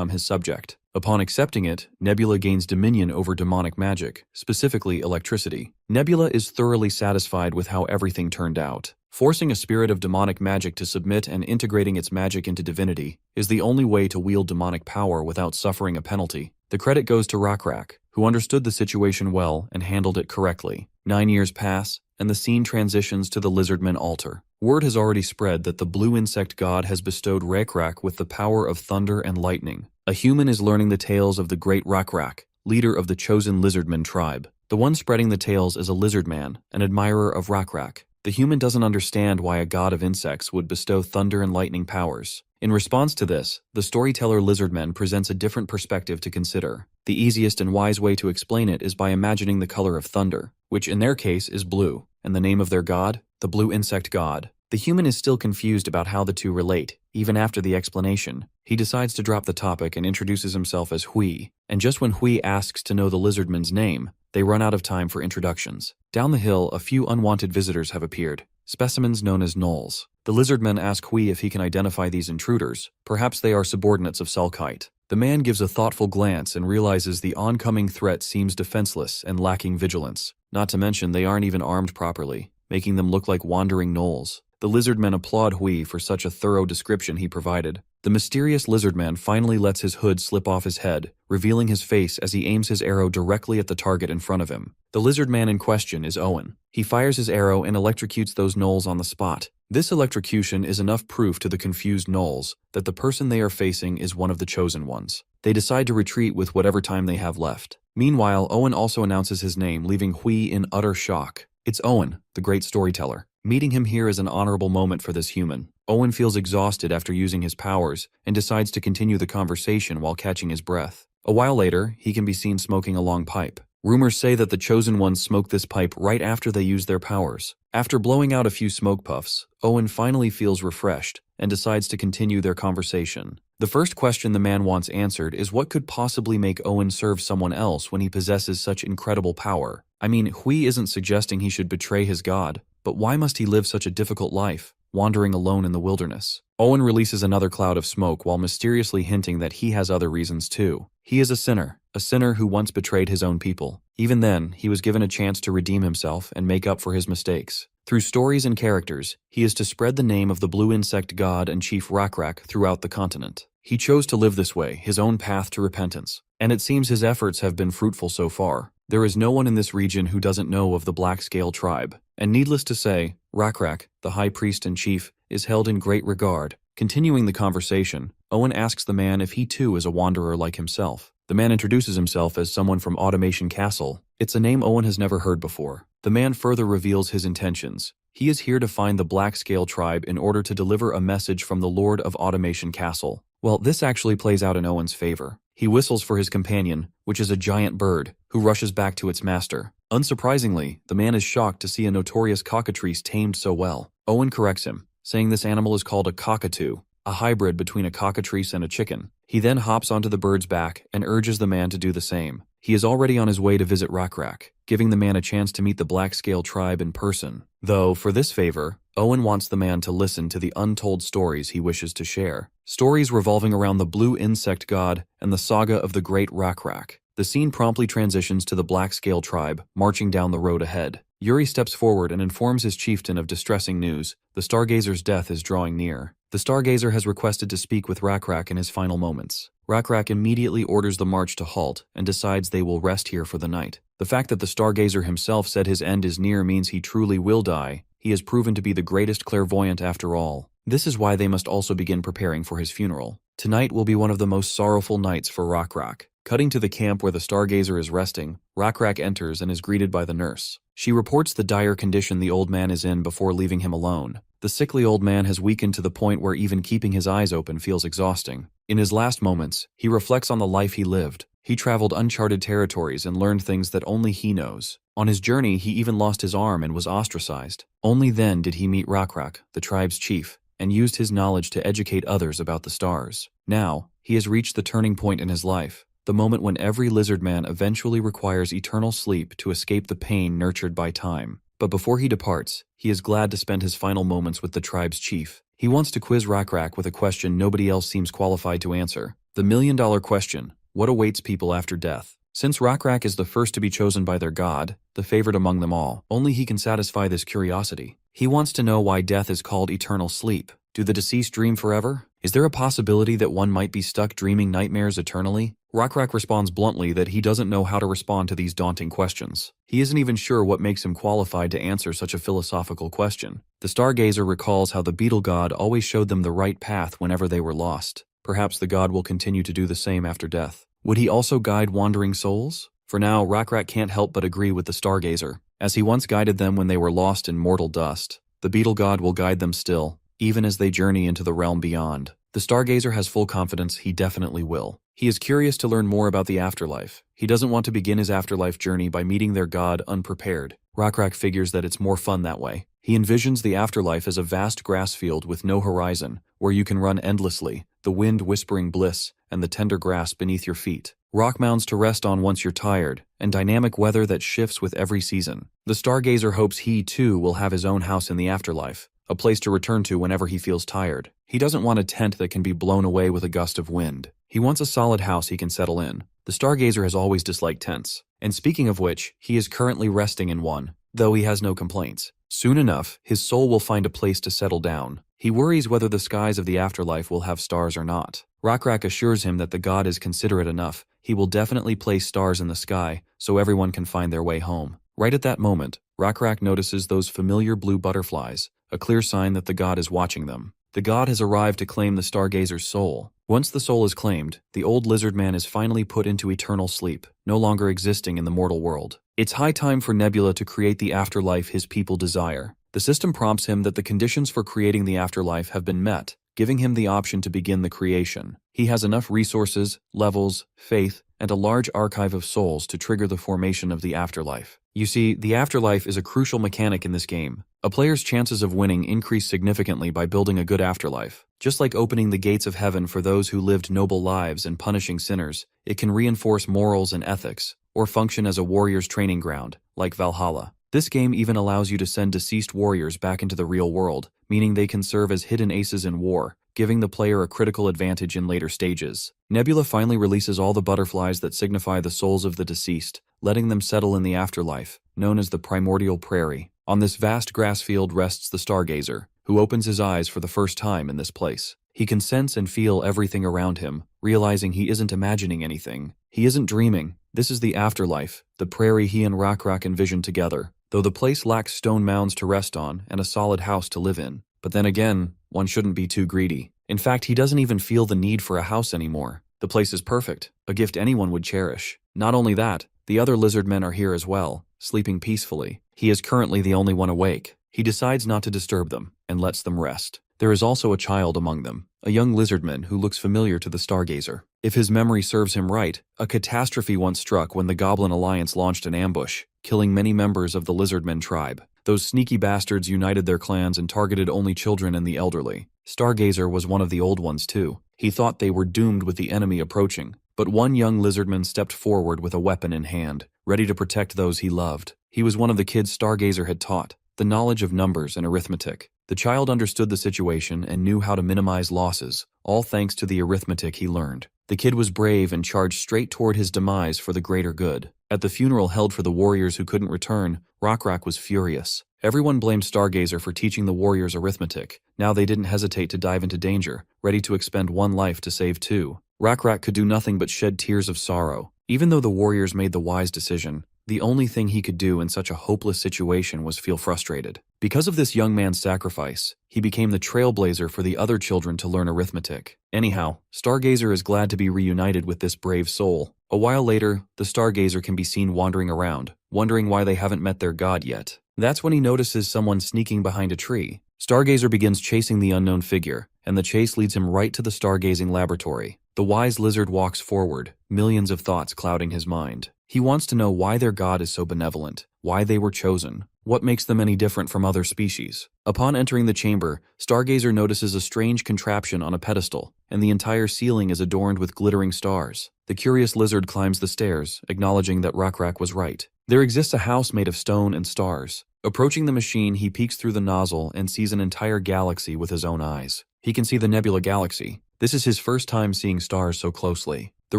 his subject. Upon accepting it, Nebula gains dominion over demonic magic, specifically electricity. Nebula is thoroughly satisfied with how everything turned out. Forcing a spirit of demonic magic to submit and integrating its magic into divinity is the only way to wield demonic power without suffering a penalty. The credit goes to Rakrak, who understood the situation well and handled it correctly. 9 years pass, and the scene transitions to the Lizardmen altar. Word has already spread that the blue insect god has bestowed Rakrak with the power of thunder and lightning. A human is learning the tales of the great Rakrak, leader of the chosen Lizardmen tribe. The one spreading the tales is a lizardman, an admirer of Rakrak. The human doesn't understand why a god of insects would bestow thunder and lightning powers. In response to this, the storyteller Lizardmen presents a different perspective to consider. The easiest and wise way to explain it is by imagining the color of thunder, which in their case is blue, and the name of their god, the blue insect god. The human is still confused about how the two relate, even after the explanation. He decides to drop the topic and introduces himself as Hui, and just when Hui asks to know the Lizardman's name, they run out of time for introductions. Down the hill, a few unwanted visitors have appeared, specimens known as gnolls. The Lizardmen ask Hui if he can identify these intruders. Perhaps they are subordinates of Sulkite. The man gives a thoughtful glance and realizes the oncoming threat seems defenseless and lacking vigilance. Not to mention they aren't even armed properly, making them look like wandering gnolls. The Lizardmen applaud Hui for such a thorough description he provided. The mysterious Lizardman finally lets his hood slip off his head, revealing his face as he aims his arrow directly at the target in front of him. The Lizardman in question is Owen. He fires his arrow and electrocutes those gnolls on the spot. This electrocution is enough proof to the confused gnolls that the person they are facing is one of the chosen ones. They decide to retreat with whatever time they have left. Meanwhile, Owen also announces his name, leaving Hui in utter shock. It's Owen, the great storyteller. Meeting him here is an honorable moment for this human. Owen feels exhausted after using his powers and decides to continue the conversation while catching his breath. A while later, he can be seen smoking a long pipe. Rumors say that the chosen ones smoke this pipe right after they use their powers. After blowing out a few smoke puffs, Owen finally feels refreshed and decides to continue their conversation. The first question the man wants answered is what could possibly make Owen serve someone else when he possesses such incredible power? I mean, Hui isn't suggesting he should betray his god, but why must he live such a difficult life, wandering alone in the wilderness? Owen releases another cloud of smoke while mysteriously hinting that he has other reasons too. He is a sinner who once betrayed his own people. Even then, he was given a chance to redeem himself and make up for his mistakes. Through stories and characters, he is to spread the name of the blue insect god and chief Rakrak throughout the continent. He chose to live this way, his own path to repentance, and it seems his efforts have been fruitful so far. There is no one in this region who doesn't know of the Black Scale tribe, and needless to say, Rakrak, the high priest and chief, is held in great regard. Continuing the conversation, Owen asks the man if he too is a wanderer like himself. The man introduces himself as someone from Automation Castle. It's a name Owen has never heard before. The man further reveals his intentions. He is here to find the Black Scale tribe in order to deliver a message from the Lord of Automation Castle. Well, this actually plays out in Owen's favor. He whistles for his companion, which is a giant bird, who rushes back to its master. Unsurprisingly, the man is shocked to see a notorious cockatrice tamed so well. Owen corrects him, saying this animal is called a cockatoo, a hybrid between a cockatrice and a chicken. He then hops onto the bird's back and urges the man to do the same. He is already on his way to visit Rakrak, giving the man a chance to meet the Black Scale tribe in person. Though, for this favor, Owen wants the man to listen to the untold stories he wishes to share. Stories revolving around the blue insect god and the saga of the great Rakrak. The scene promptly transitions to the Black Scale tribe, marching down the road ahead. Yuri steps forward and informs his chieftain of distressing news. The Stargazer's death is drawing near. The Stargazer has requested to speak with Rakrak in his final moments. Rakrak immediately orders the march to halt and decides they will rest here for the night. The fact that the Stargazer himself said his end is near means he truly will die. He has proven to be the greatest clairvoyant after all. This is why they must also begin preparing for his funeral. Tonight will be one of the most sorrowful nights for Rakrak. Cutting to the camp where the Stargazer is resting, Rakrak enters and is greeted by the nurse. She reports the dire condition the old man is in before leaving him alone. The sickly old man has weakened to the point where even keeping his eyes open feels exhausting. In his last moments, he reflects on the life he lived. He traveled uncharted territories and learned things that only he knows. On his journey, he even lost his arm and was ostracized. Only then did he meet Rakrak, the tribe's chief, and used his knowledge to educate others about the stars. Now, he has reached the turning point in his life, the moment when every lizard man eventually requires eternal sleep to escape the pain nurtured by time. But before he departs, he is glad to spend his final moments with the tribe's chief. He wants to quiz Rakrak with a question nobody else seems qualified to answer. The million-dollar question: what awaits people after death? Since Rakrak is the first to be chosen by their god, the favorite among them all, only he can satisfy this curiosity. He wants to know why death is called eternal sleep. Do the deceased dream forever? Is there a possibility that one might be stuck dreaming nightmares eternally? Rakrak responds bluntly that he doesn't know how to respond to these daunting questions. He isn't even sure what makes him qualified to answer such a philosophical question. The stargazer recalls how the beetle god always showed them the right path whenever they were lost. Perhaps the god will continue to do the same after death. Would he also guide wandering souls? For now, Rakrak can't help but agree with the stargazer. As he once guided them when they were lost in mortal dust, the beetle god will guide them still, even as they journey into the realm beyond. The stargazer has full confidence he definitely will. He is curious to learn more about the afterlife. He doesn't want to begin his afterlife journey by meeting their god unprepared. Rakrak figures that it's more fun that way. He envisions the afterlife as a vast grass field with no horizon, where you can run endlessly, the wind whispering bliss, and the tender grass beneath your feet. Rock mounds to rest on once you're tired, and dynamic weather that shifts with every season. The stargazer hopes he, too, will have his own house in the afterlife, a place to return to whenever he feels tired. He doesn't want a tent that can be blown away with a gust of wind. He wants a solid house he can settle in. The stargazer has always disliked tents. And speaking of which, he is currently resting in one, though he has no complaints. Soon enough, his soul will find a place to settle down. He worries whether the skies of the afterlife will have stars or not. Rakrak assures him that the god is considerate enough. He will definitely place stars in the sky so everyone can find their way home. Right at that moment, Rakrak notices those familiar blue butterflies, a clear sign that the god is watching them. The god has arrived to claim the stargazer's soul. Once the soul is claimed, the old Lizardman is finally put into eternal sleep, no longer existing in the mortal world. It's high time for Nebula to create the afterlife his people desire. The system prompts him that the conditions for creating the afterlife have been met, giving him the option to begin the creation. He has enough resources, levels, faith, and a large archive of souls to trigger the formation of the afterlife. You see, the afterlife is a crucial mechanic in this game. A player's chances of winning increase significantly by building a good afterlife. Just like opening the gates of heaven for those who lived noble lives and punishing sinners, it can reinforce morals and ethics, or function as a warrior's training ground, like Valhalla. This game even allows you to send deceased warriors back into the real world, meaning they can serve as hidden aces in war, giving the player a critical advantage in later stages. Nebula finally releases all the butterflies that signify the souls of the deceased, letting them settle in the afterlife, known as the primordial prairie. On this vast grass field rests the stargazer, who opens his eyes for the first time in this place. He can sense and feel everything around him, realizing he isn't imagining anything. He isn't dreaming. This is the afterlife, the prairie he and Rakrak envisioned together, though the place lacks stone mounds to rest on and a solid house to live in. But then again, one shouldn't be too greedy. In fact, he doesn't even feel the need for a house anymore. The place is perfect, a gift anyone would cherish. Not only that, the other Lizardmen are here as well, sleeping peacefully. He is currently the only one awake. He decides not to disturb them, and lets them rest. There is also a child among them, a young Lizardman who looks familiar to the stargazer. If his memory serves him right, a catastrophe once struck when the Goblin Alliance launched an ambush, killing many members of the Lizardmen tribe. Those sneaky bastards united their clans and targeted only children and the elderly. Stargazer was one of the old ones too. He thought they were doomed with the enemy approaching, but one young Lizardman stepped forward with a weapon in hand, ready to protect those he loved. He was one of the kids Stargazer had taught, the knowledge of numbers and arithmetic. The child understood the situation and knew how to minimize losses, all thanks to the arithmetic he learned. The kid was brave and charged straight toward his demise for the greater good. At the funeral held for the warriors who couldn't return, Rakrak was furious. Everyone blamed Stargazer for teaching the warriors arithmetic. Now they didn't hesitate to dive into danger, ready to expend one life to save two. Rakrak could do nothing but shed tears of sorrow. Even though the warriors made the wise decision, the only thing he could do in such a hopeless situation was feel frustrated. Because of this young man's sacrifice, he became the trailblazer for the other children to learn arithmetic. Anyhow, Stargazer is glad to be reunited with this brave soul. A while later, the Stargazer can be seen wandering around, wondering why they haven't met their god yet. That's when he notices someone sneaking behind a tree. Stargazer begins chasing the unknown figure, and the chase leads him right to the stargazing laboratory. The wise lizard walks forward, millions of thoughts clouding his mind. He wants to know why their god is so benevolent, why they were chosen, what makes them any different from other species. Upon entering the chamber, Stargazer notices a strange contraption on a pedestal, and the entire ceiling is adorned with glittering stars. The curious lizard climbs the stairs, acknowledging that Rakrak was right. There exists a house made of stone and stars. Approaching the machine, he peeks through the nozzle and sees an entire galaxy with his own eyes. He can see the Nebula Galaxy, This is his first time seeing stars so closely. The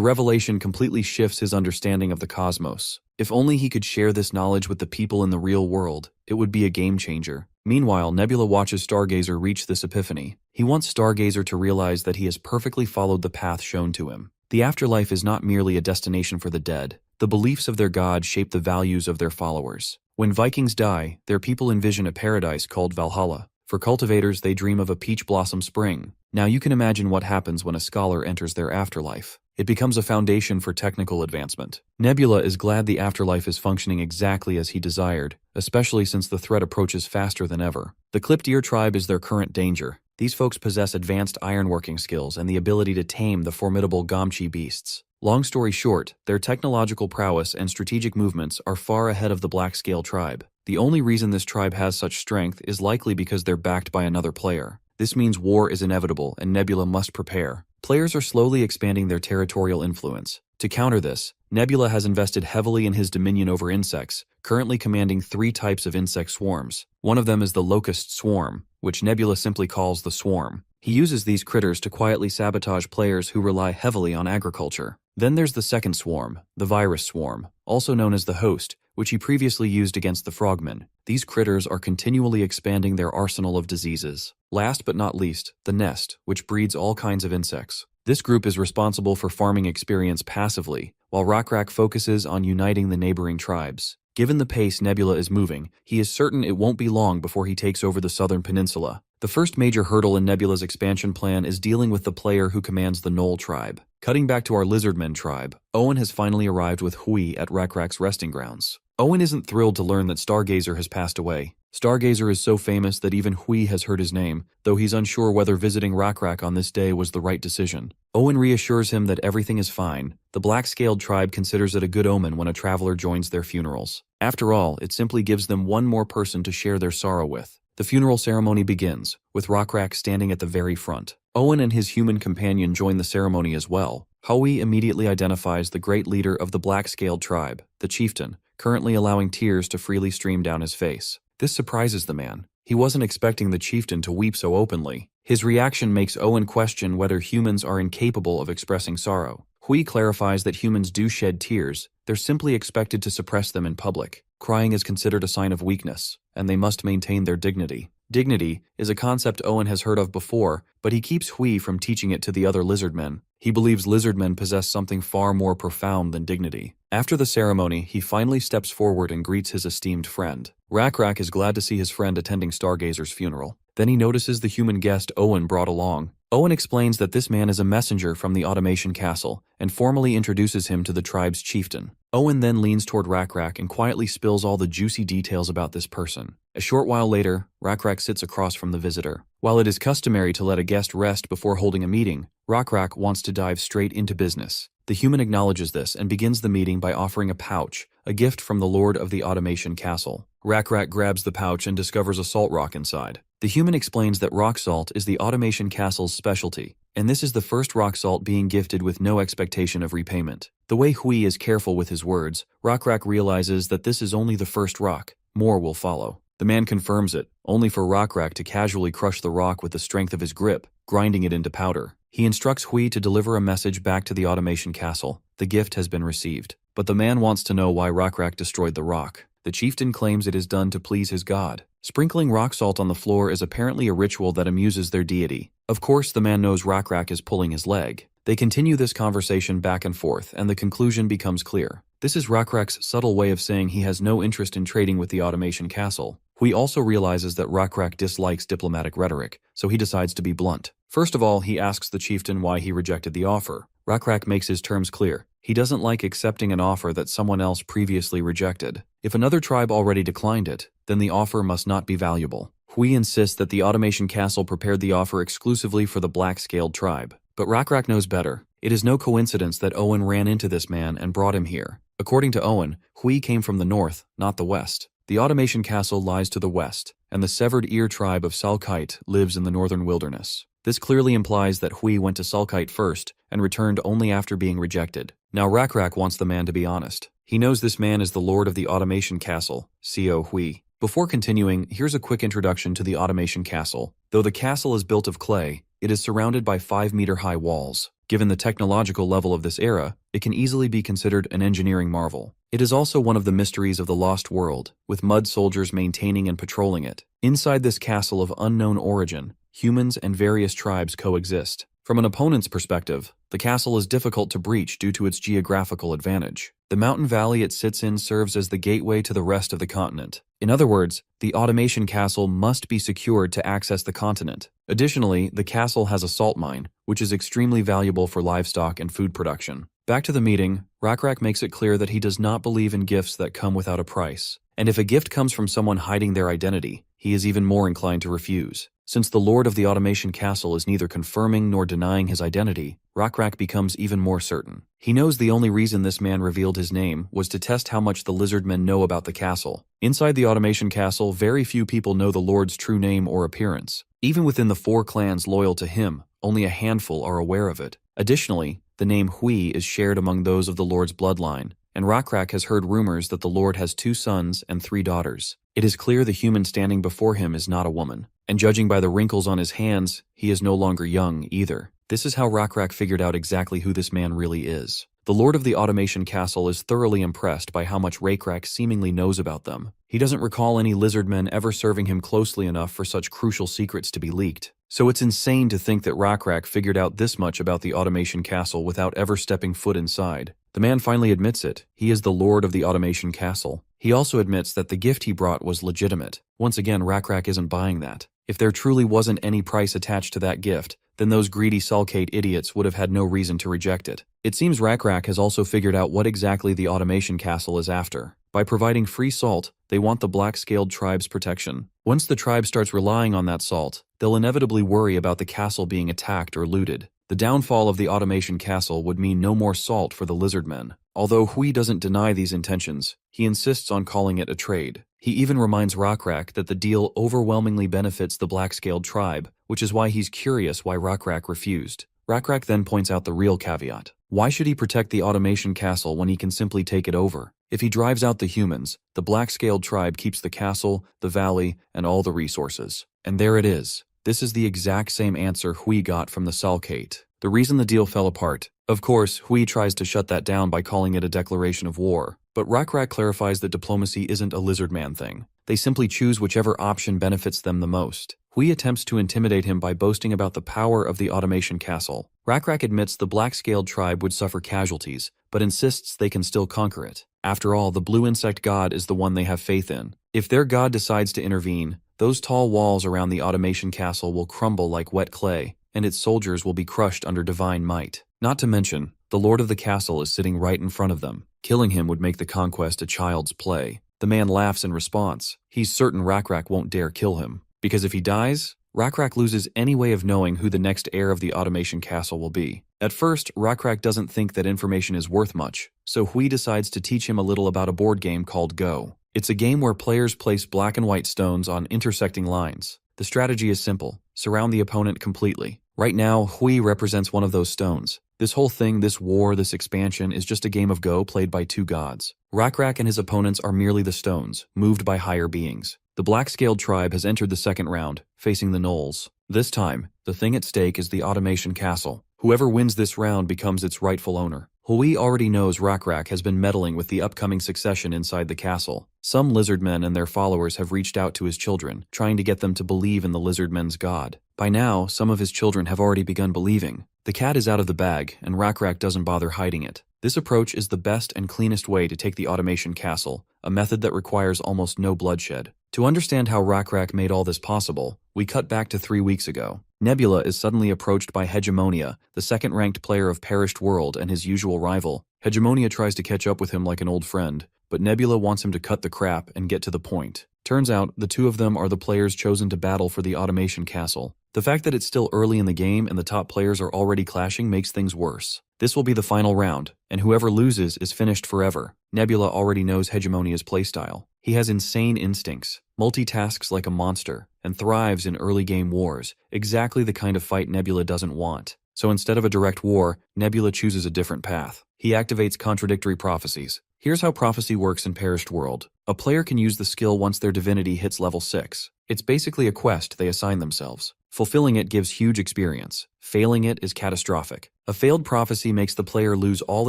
revelation completely shifts his understanding of the cosmos. If only he could share this knowledge with the people in the real world, it would be a game changer. Meanwhile, Nebula watches Stargazer reach this epiphany. He wants Stargazer to realize that he has perfectly followed the path shown to him. The afterlife is not merely a destination for the dead. The beliefs of their god shape the values of their followers. When Vikings die, their people envision a paradise called Valhalla. For cultivators, they dream of a peach blossom spring. Now you can imagine what happens when a scholar enters their afterlife. It becomes a foundation for technical advancement. Nebula is glad the afterlife is functioning exactly as he desired, especially since the threat approaches faster than ever. The clipped ear tribe is their current danger. These folks possess advanced ironworking skills and the ability to tame the formidable Gomchi beasts. Long story short, their technological prowess and strategic movements are far ahead of the Black-Scale tribe. The only reason this tribe has such strength is likely because they're backed by another player. This means war is inevitable and Nebula must prepare. Players are slowly expanding their territorial influence. To counter this, Nebula has invested heavily in his dominion over insects, currently commanding 3 types of insect swarms. One of them is the Locust Swarm, which Nebula simply calls the Swarm. He uses these critters to quietly sabotage players who rely heavily on agriculture. Then there's the second swarm, the Virus Swarm, also known as the Host, which he previously used against the Frogmen. These critters are continually expanding their arsenal of diseases. Last but not least, the Nest, which breeds all kinds of insects. This group is responsible for farming experience passively, while Rockrak focuses on uniting the neighboring tribes. Given the pace Nebula is moving, he is certain it won't be long before he takes over the southern peninsula. The first major hurdle in Nebula's expansion plan is dealing with the player who commands the Knoll tribe. Cutting back to our Lizardmen tribe, Owen has finally arrived with Hui at Rakrak's resting grounds. Owen isn't thrilled to learn that Stargazer has passed away. Stargazer is so famous that even Hui has heard his name, though he's unsure whether visiting Rakrak on this day was the right decision. Owen reassures him that everything is fine. The Black-Scaled tribe considers it a good omen when a traveler joins their funerals. After all, it simply gives them one more person to share their sorrow with. The funeral ceremony begins, with Rockrak standing at the very front. Owen and his human companion join the ceremony as well. Hui immediately identifies the great leader of the Black-Scaled tribe, the chieftain, currently allowing tears to freely stream down his face. This surprises the man. He wasn't expecting the chieftain to weep so openly. His reaction makes Owen question whether humans are incapable of expressing sorrow. Hui clarifies that humans do shed tears, they're simply expected to suppress them in public. Crying is considered a sign of weakness, and they must maintain their dignity. Dignity is a concept Owen has heard of before, but he keeps Hui from teaching it to the other Lizardmen. He believes Lizardmen possess something far more profound than dignity. After the ceremony, he finally steps forward and greets his esteemed friend. Rakrak is glad to see his friend attending Stargazer's funeral. Then he notices the human guest Owen brought along. Owen explains that this man is a messenger from the Automation Castle, and formally introduces him to the tribe's chieftain. Owen then leans toward Rakrak and quietly spills all the juicy details about this person. A short while later, Rakrak sits across from the visitor. While it is customary to let a guest rest before holding a meeting, Rakrak wants to dive straight into business. The human acknowledges this and begins the meeting by offering a pouch, a gift from the Lord of the Automation Castle. Rakrak grabs the pouch and discovers a salt rock inside. The human explains that rock salt is the Automation Castle's specialty, and this is the first rock salt being gifted with no expectation of repayment. The way Hui is careful with his words, Rakrak realizes that this is only the first rock. More will follow. The man confirms it, only for Rakrak to casually crush the rock with the strength of his grip, grinding it into powder. He instructs Hui to deliver a message back to the Automation Castle. The gift has been received. But the man wants to know why Rakrak destroyed the rock. The chieftain claims it is done to please his god. Sprinkling rock salt on the floor is apparently a ritual that amuses their deity. Of course, the man knows Rakrak is pulling his leg. They continue this conversation back and forth, and the conclusion becomes clear. This is Rakrak's subtle way of saying he has no interest in trading with the Automation Castle. Hui also realizes that Rakrak dislikes diplomatic rhetoric, so he decides to be blunt. First of all, he asks the chieftain why he rejected the offer. Rakrak makes his terms clear. He doesn't like accepting an offer that someone else previously rejected. If another tribe already declined it, then the offer must not be valuable. Hui insists that the Automation Castle prepared the offer exclusively for the Black-Scaled tribe. But Rakrak knows better. It is no coincidence that Owen ran into this man and brought him here. According to Owen, Hui came from the north, not the west. The Automation Castle lies to the west, and the severed ear tribe of Salkite lives in the northern wilderness. This clearly implies that Hui went to Salkite first and returned only after being rejected. Now Rakrak wants the man to be honest. He knows this man is the Lord of the Automation Castle, Co. Hui. Before continuing, here's a quick introduction to the Automation Castle. Though the castle is built of clay, It is surrounded by 5-meter-high walls. Given the technological level of this era, it can easily be considered an engineering marvel. It is also one of the mysteries of the Lost World, with mud soldiers maintaining and patrolling it. Inside this castle of unknown origin, humans and various tribes coexist. From an opponent's perspective, the castle is difficult to breach due to its geographical advantage. The mountain valley it sits in serves as the gateway to the rest of the continent. In other words, the automation castle must be secured to access the continent. Additionally, the castle has a salt mine, which is extremely valuable for livestock and food production. Back to the meeting, Rakrak makes it clear that he does not believe in gifts that come without a price. And if a gift comes from someone hiding their identity, he is even more inclined to refuse. Since the Lord of the Automation Castle is neither confirming nor denying his identity, Rakrak becomes even more certain. He knows the only reason this man revealed his name was to test how much the Lizardmen know about the castle. Inside the Automation Castle, very few people know the Lord's true name or appearance. Even within the 4 clans loyal to him, only a handful are aware of it. Additionally, the name Hui is shared among those of the Lord's bloodline, and Rakrak has heard rumors that the Lord has 2 sons and 3 daughters. It is clear the human standing before him is not a woman, and judging by the wrinkles on his hands, he is no longer young either. This is how Rakrak figured out exactly who this man really is. The Lord of the Automation Castle is thoroughly impressed by how much Rakrak seemingly knows about them. He doesn't recall any Lizardmen ever serving him closely enough for such crucial secrets to be leaked. So it's insane to think that Rakrak figured out this much about the Automation Castle without ever stepping foot inside. The man finally admits it. He is the Lord of the Automation Castle. He also admits that the gift he brought was legitimate. Once again, Rakrak isn't buying that. If there truly wasn't any price attached to that gift, then those greedy Sulcate idiots would have had no reason to reject it. It seems Rakrak has also figured out what exactly the Automation Castle is after. By providing free salt, they want the black-scaled tribe's protection. Once the tribe starts relying on that salt, they'll inevitably worry about the castle being attacked or looted. The downfall of the Automation Castle would mean no more salt for the Lizardmen. Although Hui doesn't deny these intentions, he insists on calling it a trade. He even reminds Rakrak that the deal overwhelmingly benefits the black-scaled tribe, which is why he's curious why Rakrak refused. Rakrak then points out the real caveat. Why should he protect the Automation Castle when he can simply take it over? If he drives out the humans, the black-scaled tribe keeps the castle, the valley, and all the resources. And there it is. This is the exact same answer Hui got from the Sulcate. The reason the deal fell apart. Of course, Hui tries to shut that down by calling it a declaration of war. But Rakrak clarifies that diplomacy isn't a Lizardman thing. They simply choose whichever option benefits them the most. Hui attempts to intimidate him by boasting about the power of the Automation Castle. Rakrak admits the black-scaled tribe would suffer casualties, but insists they can still conquer it. After all, the blue insect god is the one they have faith in. If their god decides to intervene, those tall walls around the Automation Castle will crumble like wet clay, and its soldiers will be crushed under divine might. Not to mention, the Lord of the Castle is sitting right in front of them. Killing him would make the conquest a child's play. The man laughs in response. He's certain Rakrak won't dare kill him, because if he dies, Rakrak loses any way of knowing who the next heir of the Automation Castle will be. At first, Rakrak doesn't think that information is worth much, so Hui decides to teach him a little about a board game called Go. It's a game where players place black and white stones on intersecting lines. The strategy is simple. Surround the opponent completely. Right now, Hui represents one of those stones. This whole thing, this war, this expansion, is just a game of Go played by 2 gods. Rakrak and his opponents are merely the stones, moved by higher beings. The black-scaled tribe has entered the second round, facing the gnolls. This time, the thing at stake is the Automation Castle. Whoever wins this round becomes its rightful owner. Hui already knows Rakrak has been meddling with the upcoming succession inside the castle. Some Lizardmen and their followers have reached out to his children, trying to get them to believe in the Lizardmen's god. By now, some of his children have already begun believing. The cat is out of the bag, and Rakrak doesn't bother hiding it. This approach is the best and cleanest way to take the Automation Castle, a method that requires almost no bloodshed. To understand how Rakrak made all this possible, we cut back to 3 weeks ago. Nebula is suddenly approached by Hegemonia, the second-ranked player of Perished World and his usual rival. Hegemonia tries to catch up with him like an old friend, but Nebula wants him to cut the crap and get to the point. Turns out, the 2 of them are the players chosen to battle for the Automation Castle. The fact that it's still early in the game and the top players are already clashing makes things worse. This will be the final round, and whoever loses is finished forever. Nebula already knows Hegemonia's playstyle. He has insane instincts, multitasks like a monster, and thrives in early game wars, exactly the kind of fight Nebula doesn't want. So instead of a direct war, Nebula chooses a different path. He activates contradictory prophecies. Here's how prophecy works in Perished World. A player can use the skill once their divinity hits level 6. It's basically a quest they assign themselves. Fulfilling it gives huge experience. Failing it is catastrophic. A failed prophecy makes the player lose all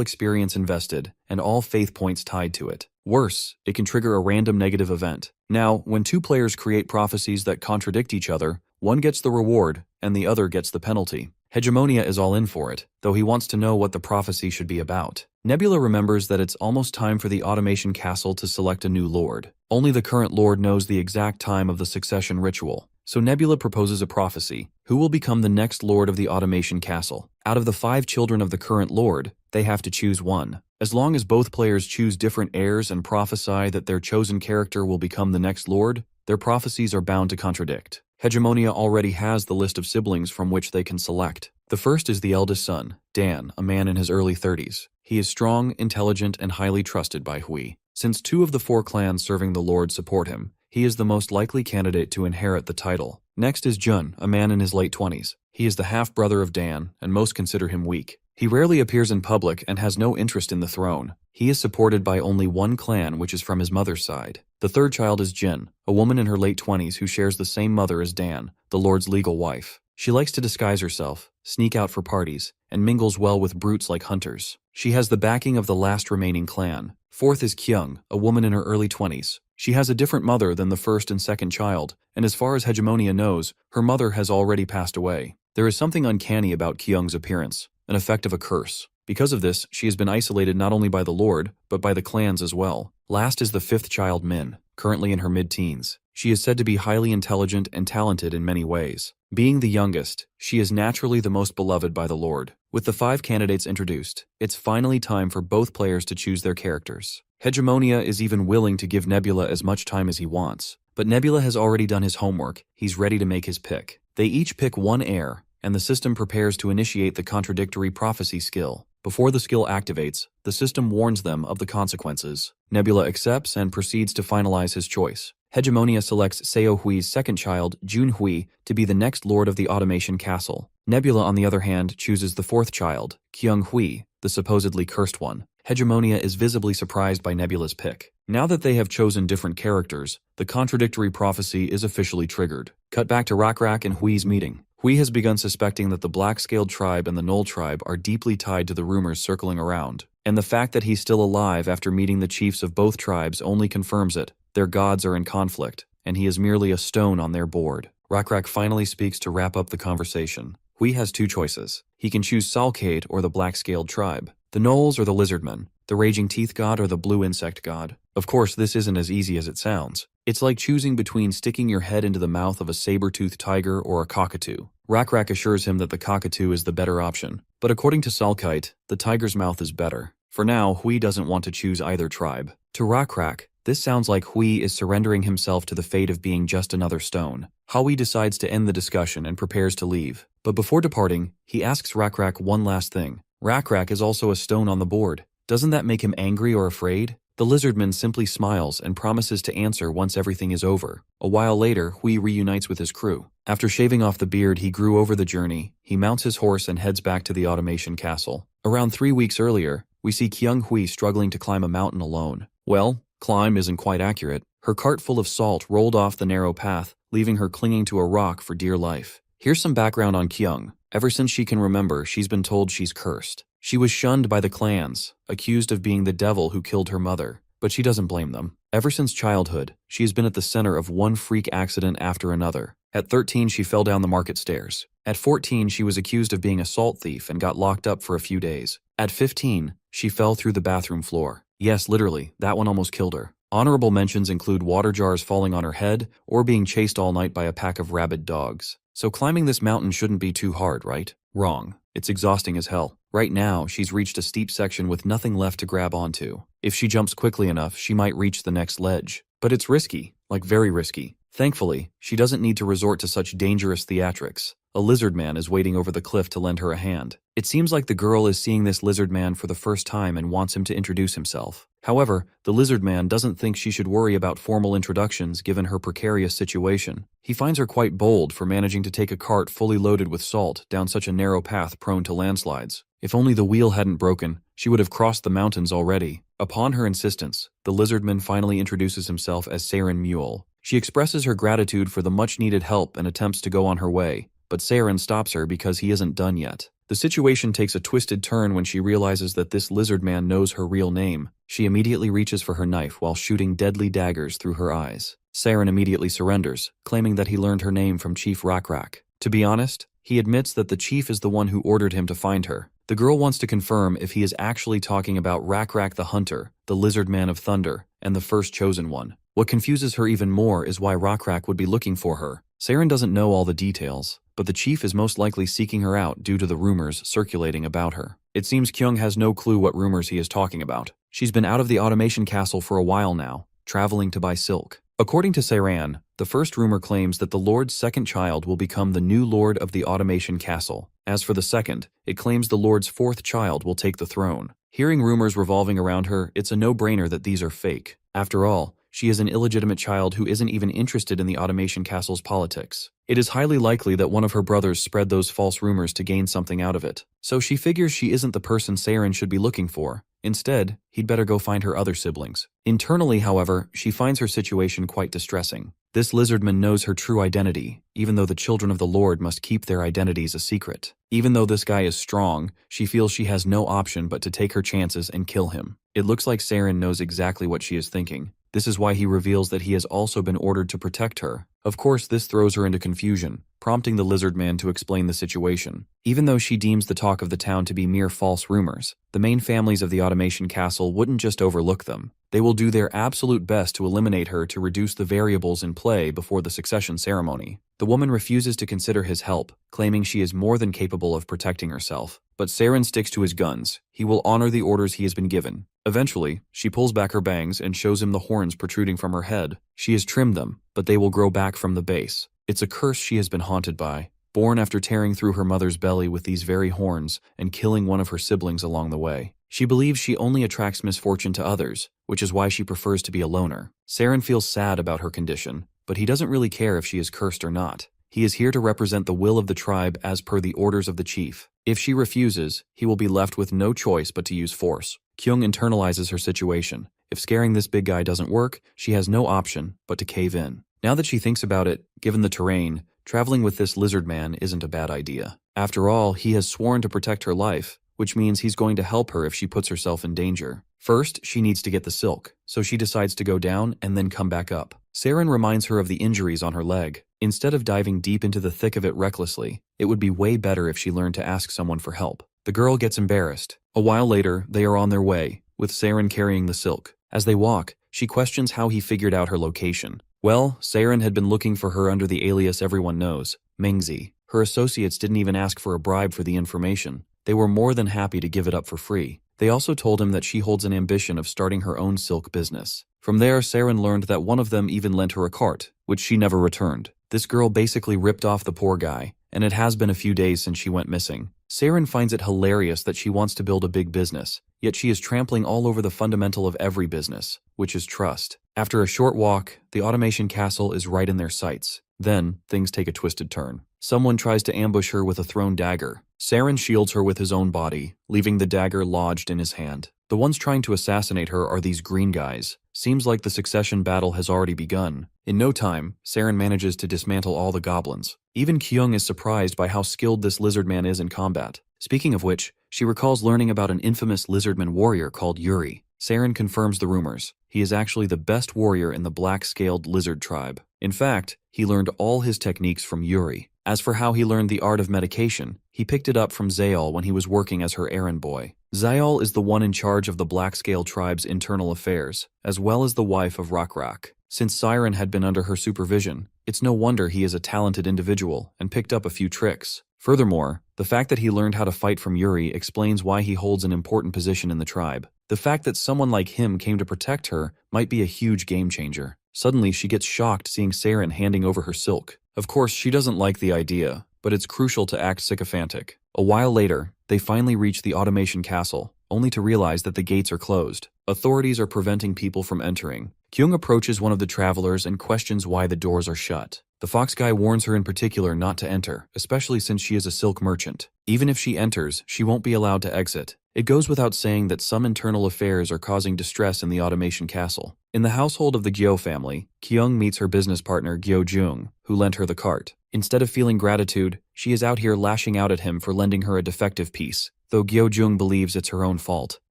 experience invested and all faith points tied to it. Worse, it can trigger a random negative event. Now, when two players create prophecies that contradict each other, one gets the reward and the other gets the penalty. Hegemonia is all in for it, though he wants to know what the prophecy should be about. Nebula remembers that it's almost time for the Automation Castle to select a new lord. Only the current lord knows the exact time of the succession ritual. So Nebula proposes a prophecy. Who will become the next lord of the Automation Castle? Out of the 5 children of the current lord, they have to choose one. As long as both players choose different heirs and prophesy that their chosen character will become the next lord, their prophecies are bound to contradict. Hegemonia already has the list of siblings from which they can select. The first is the eldest son, Dan, a man in his early 30s. He is strong, intelligent, and highly trusted by Hui. Since 2 of the 4 clans serving the Lord support him, he is the most likely candidate to inherit the title. Next is Jun, a man in his late 20s. He is the half-brother of Dan, and most consider him weak. He rarely appears in public and has no interest in the throne. He is supported by only one clan, which is from his mother's side. The third child is Jin, a woman in her late 20s who shares the same mother as Dan, the Lord's legal wife. She likes to disguise herself, sneak out for parties, and mingles well with brutes like hunters. She has the backing of the last remaining clan. Fourth is Kyung, a woman in her early 20s. She has a different mother than the first and second child, and as far as Hegemonia knows, her mother has already passed away. There is something uncanny about Kyung's appearance, an effect of a curse. Because of this, she has been isolated not only by the Lord, but by the clans as well. Last is the 5th child Min, currently in her mid-teens. She is said to be highly intelligent and talented in many ways. Being the youngest, she is naturally the most beloved by the Lord. With the 5 candidates introduced, it's finally time for both players to choose their characters. Hegemonia is even willing to give Nebula as much time as he wants. But Nebula has already done his homework. He's ready to make his pick. They each pick one heir, and the system prepares to initiate the contradictory prophecy skill. Before the skill activates, the system warns them of the consequences. Nebula accepts and proceeds to finalize his choice. Hegemonia selects Seo Hui's second child, Jun Hui, to be the next lord of the Automation Castle. Nebula, on the other hand, chooses the 4th child, Kyung Hui, the supposedly cursed one. Hegemonia is visibly surprised by Nebula's pick. Now that they have chosen different characters, the contradictory prophecy is officially triggered. Cut back to Rakrak and Hui's meeting. Hui has begun suspecting that the Black-Scaled tribe and the Null tribe are deeply tied to the rumors circling around, and the fact that he's still alive after meeting the chiefs of both tribes only confirms it. Their gods are in conflict, and he is merely a stone on their board. Rakrak finally speaks to wrap up the conversation. Hui has 2 choices. He can choose Salkade or the Black-Scaled tribe, the Gnolls or the Lizardmen, the Raging Teeth god or the Blue Insect god. Of course, this isn't as easy as it sounds. It's like choosing between sticking your head into the mouth of a saber-toothed tiger or a cockatoo. Rakrak assures him that the cockatoo is the better option, but according to Salkite, the tiger's mouth is better. For now, Hui doesn't want to choose either tribe. To Rakrak, this sounds like Hui is surrendering himself to the fate of being just another stone. Hui decides to end the discussion and prepares to leave. But before departing, he asks Rakrak one last thing. Rakrak is also a stone on the board. Doesn't that make him angry or afraid? The Lizardman simply smiles and promises to answer once everything is over. A while later, Hui reunites with his crew. After shaving off the beard he grew over the journey, he mounts his horse and heads back to the Automation Castle. Around 3 weeks earlier, we see Kyung Hui struggling to climb a mountain alone. Well, climb isn't quite accurate. Her cart full of salt rolled off the narrow path, leaving her clinging to a rock for dear life. Here's some background on Kyung. Ever since she can remember, she's been told she's cursed. She was shunned by the clans, accused of being the devil who killed her mother. But she doesn't blame them. Ever since childhood, she has been at the center of one freak accident after another. At 13, she fell down the market stairs. At 14, she was accused of being a salt thief and got locked up for a few days. At 15, she fell through the bathroom floor. Yes, literally, that one almost killed her. Honorable mentions include water jars falling on her head or being chased all night by a pack of rabid dogs. So climbing this mountain shouldn't be too hard, right? Wrong. It's exhausting as hell. Right now, she's reached a steep section with nothing left to grab onto. If she jumps quickly enough, she might reach the next ledge. But it's risky, like very risky. Thankfully, she doesn't need to resort to such dangerous theatrics. A Lizardman is waiting over the cliff to lend her a hand. It seems like the girl is seeing this Lizardman for the first time and wants him to introduce himself. However, the Lizardman doesn't think she should worry about formal introductions given her precarious situation. He finds her quite bold for managing to take a cart fully loaded with salt down such a narrow path prone to landslides. If only the wheel hadn't broken, she would have crossed the mountains already. Upon her insistence, the Lizardman finally introduces himself as Saren Mule. She expresses her gratitude for the much-needed help and attempts to go on her way, but Saren stops her because he isn't done yet. The situation takes a twisted turn when she realizes that this Lizardman knows her real name. She immediately reaches for her knife while shooting deadly daggers through her eyes. Saren immediately surrenders, claiming that he learned her name from Chief Rakrak. To be honest, he admits that the chief is the one who ordered him to find her. The girl wants to confirm if he is actually talking about Rakrak the Hunter, the Lizardman of Thunder, and the first chosen one. What confuses her even more is why Rakrak would be looking for her. Saren doesn't know all the details, but the chief is most likely seeking her out due to the rumors circulating about her. It seems Kyung has no clue what rumors he is talking about. She's been out of the automation castle for a while now, traveling to buy silk. According to Saren, the first rumor claims that the Lord's second child will become the new Lord of the Automation Castle. As for the second, it claims the Lord's fourth child will take the throne. Hearing rumors revolving around her, it's a no-brainer that these are fake. After all, she is an illegitimate child who isn't even interested in the Automation Castle's politics. It is highly likely that one of her brothers spread those false rumors to gain something out of it. So she figures she isn't the person Saren should be looking for. Instead, he'd better go find her other siblings. Internally, however, she finds her situation quite distressing. This Lizardman knows her true identity, even though the children of the Lord must keep their identities a secret. Even though this guy is strong, she feels she has no option but to take her chances and kill him. It looks like Saren knows exactly what she is thinking. This is why he reveals that he has also been ordered to protect her. Of course, this throws her into confusion, prompting the Lizardman to explain the situation. Even though she deems the talk of the town to be mere false rumors, the main families of the Automation Castle wouldn't just overlook them. They will do their absolute best to eliminate her to reduce the variables in play before the succession ceremony. The woman refuses to consider his help, claiming she is more than capable of protecting herself. But Saren sticks to his guns. He will honor the orders he has been given. Eventually, she pulls back her bangs and shows him the horns protruding from her head. She has trimmed them, but they will grow back from the base. It's a curse she has been haunted by, born after tearing through her mother's belly with these very horns and killing one of her siblings along the way. She believes she only attracts misfortune to others, which is why she prefers to be a loner. Saren feels sad about her condition, but he doesn't really care if she is cursed or not. He is here to represent the will of the tribe as per the orders of the chief. If she refuses, he will be left with no choice but to use force. Kyung internalizes her situation. If scaring this big guy doesn't work, she has no option but to cave in. Now that she thinks about it, given the terrain, traveling with this Lizardman isn't a bad idea. After all, he has sworn to protect her life, which means he's going to help her if she puts herself in danger. First, she needs to get the silk, so she decides to go down and then come back up. Saren reminds her of the injuries on her leg. Instead of diving deep into the thick of it recklessly, it would be way better if she learned to ask someone for help. The girl gets embarrassed. A while later, they are on their way, with Saren carrying the silk. As they walk, she questions how he figured out her location. Well, Saren had been looking for her under the alias everyone knows, Mingzi. Her associates didn't even ask for a bribe for the information. They were more than happy to give it up for free. They also told him that she holds an ambition of starting her own silk business. From there, Saren learned that one of them even lent her a cart, which she never returned. This girl basically ripped off the poor guy, and it has been a few days since she went missing. Saren finds it hilarious that she wants to build a big business, yet she is trampling all over the fundamental of every business, which is trust. After a short walk, the automation castle is right in their sights. Then, things take a twisted turn. Someone tries to ambush her with a thrown dagger. Saren shields her with his own body, leaving the dagger lodged in his hand. The ones trying to assassinate her are these green guys. Seems like the succession battle has already begun. In no time, Saren manages to dismantle all the goblins. Even Kyung is surprised by how skilled this Lizardman is in combat. Speaking of which, she recalls learning about an infamous Lizardman warrior called Yuri. Saren confirms the rumors. He is actually the best warrior in the black-scaled lizard tribe. In fact, he learned all his techniques from Yuri. As for how he learned the art of medication, he picked it up from Zayal when he was working as her errand boy. Zayal is the one in charge of the black-scale tribe's internal affairs, as well as the wife of Rakrak. Since Siren had been under her supervision, it's no wonder he is a talented individual and picked up a few tricks. Furthermore, the fact that he learned how to fight from Yuri explains why he holds an important position in the tribe. The fact that someone like him came to protect her might be a huge game changer. Suddenly, she gets shocked seeing Saren handing over her silk. Of course, she doesn't like the idea, but it's crucial to act sycophantic. A while later, they finally reach the automation castle, only to realize that the gates are closed. Authorities are preventing people from entering. Kyung approaches one of the travelers and questions why the doors are shut. The fox guy warns her in particular not to enter, especially since she is a silk merchant. Even if she enters, she won't be allowed to exit. It goes without saying that some internal affairs are causing distress in the automation castle. In the household of the Gyo family, Kyung meets her business partner Gyo Jung, who lent her the cart. Instead of feeling gratitude, she is out here lashing out at him for lending her a defective piece, though Gyo Jung believes it's her own fault.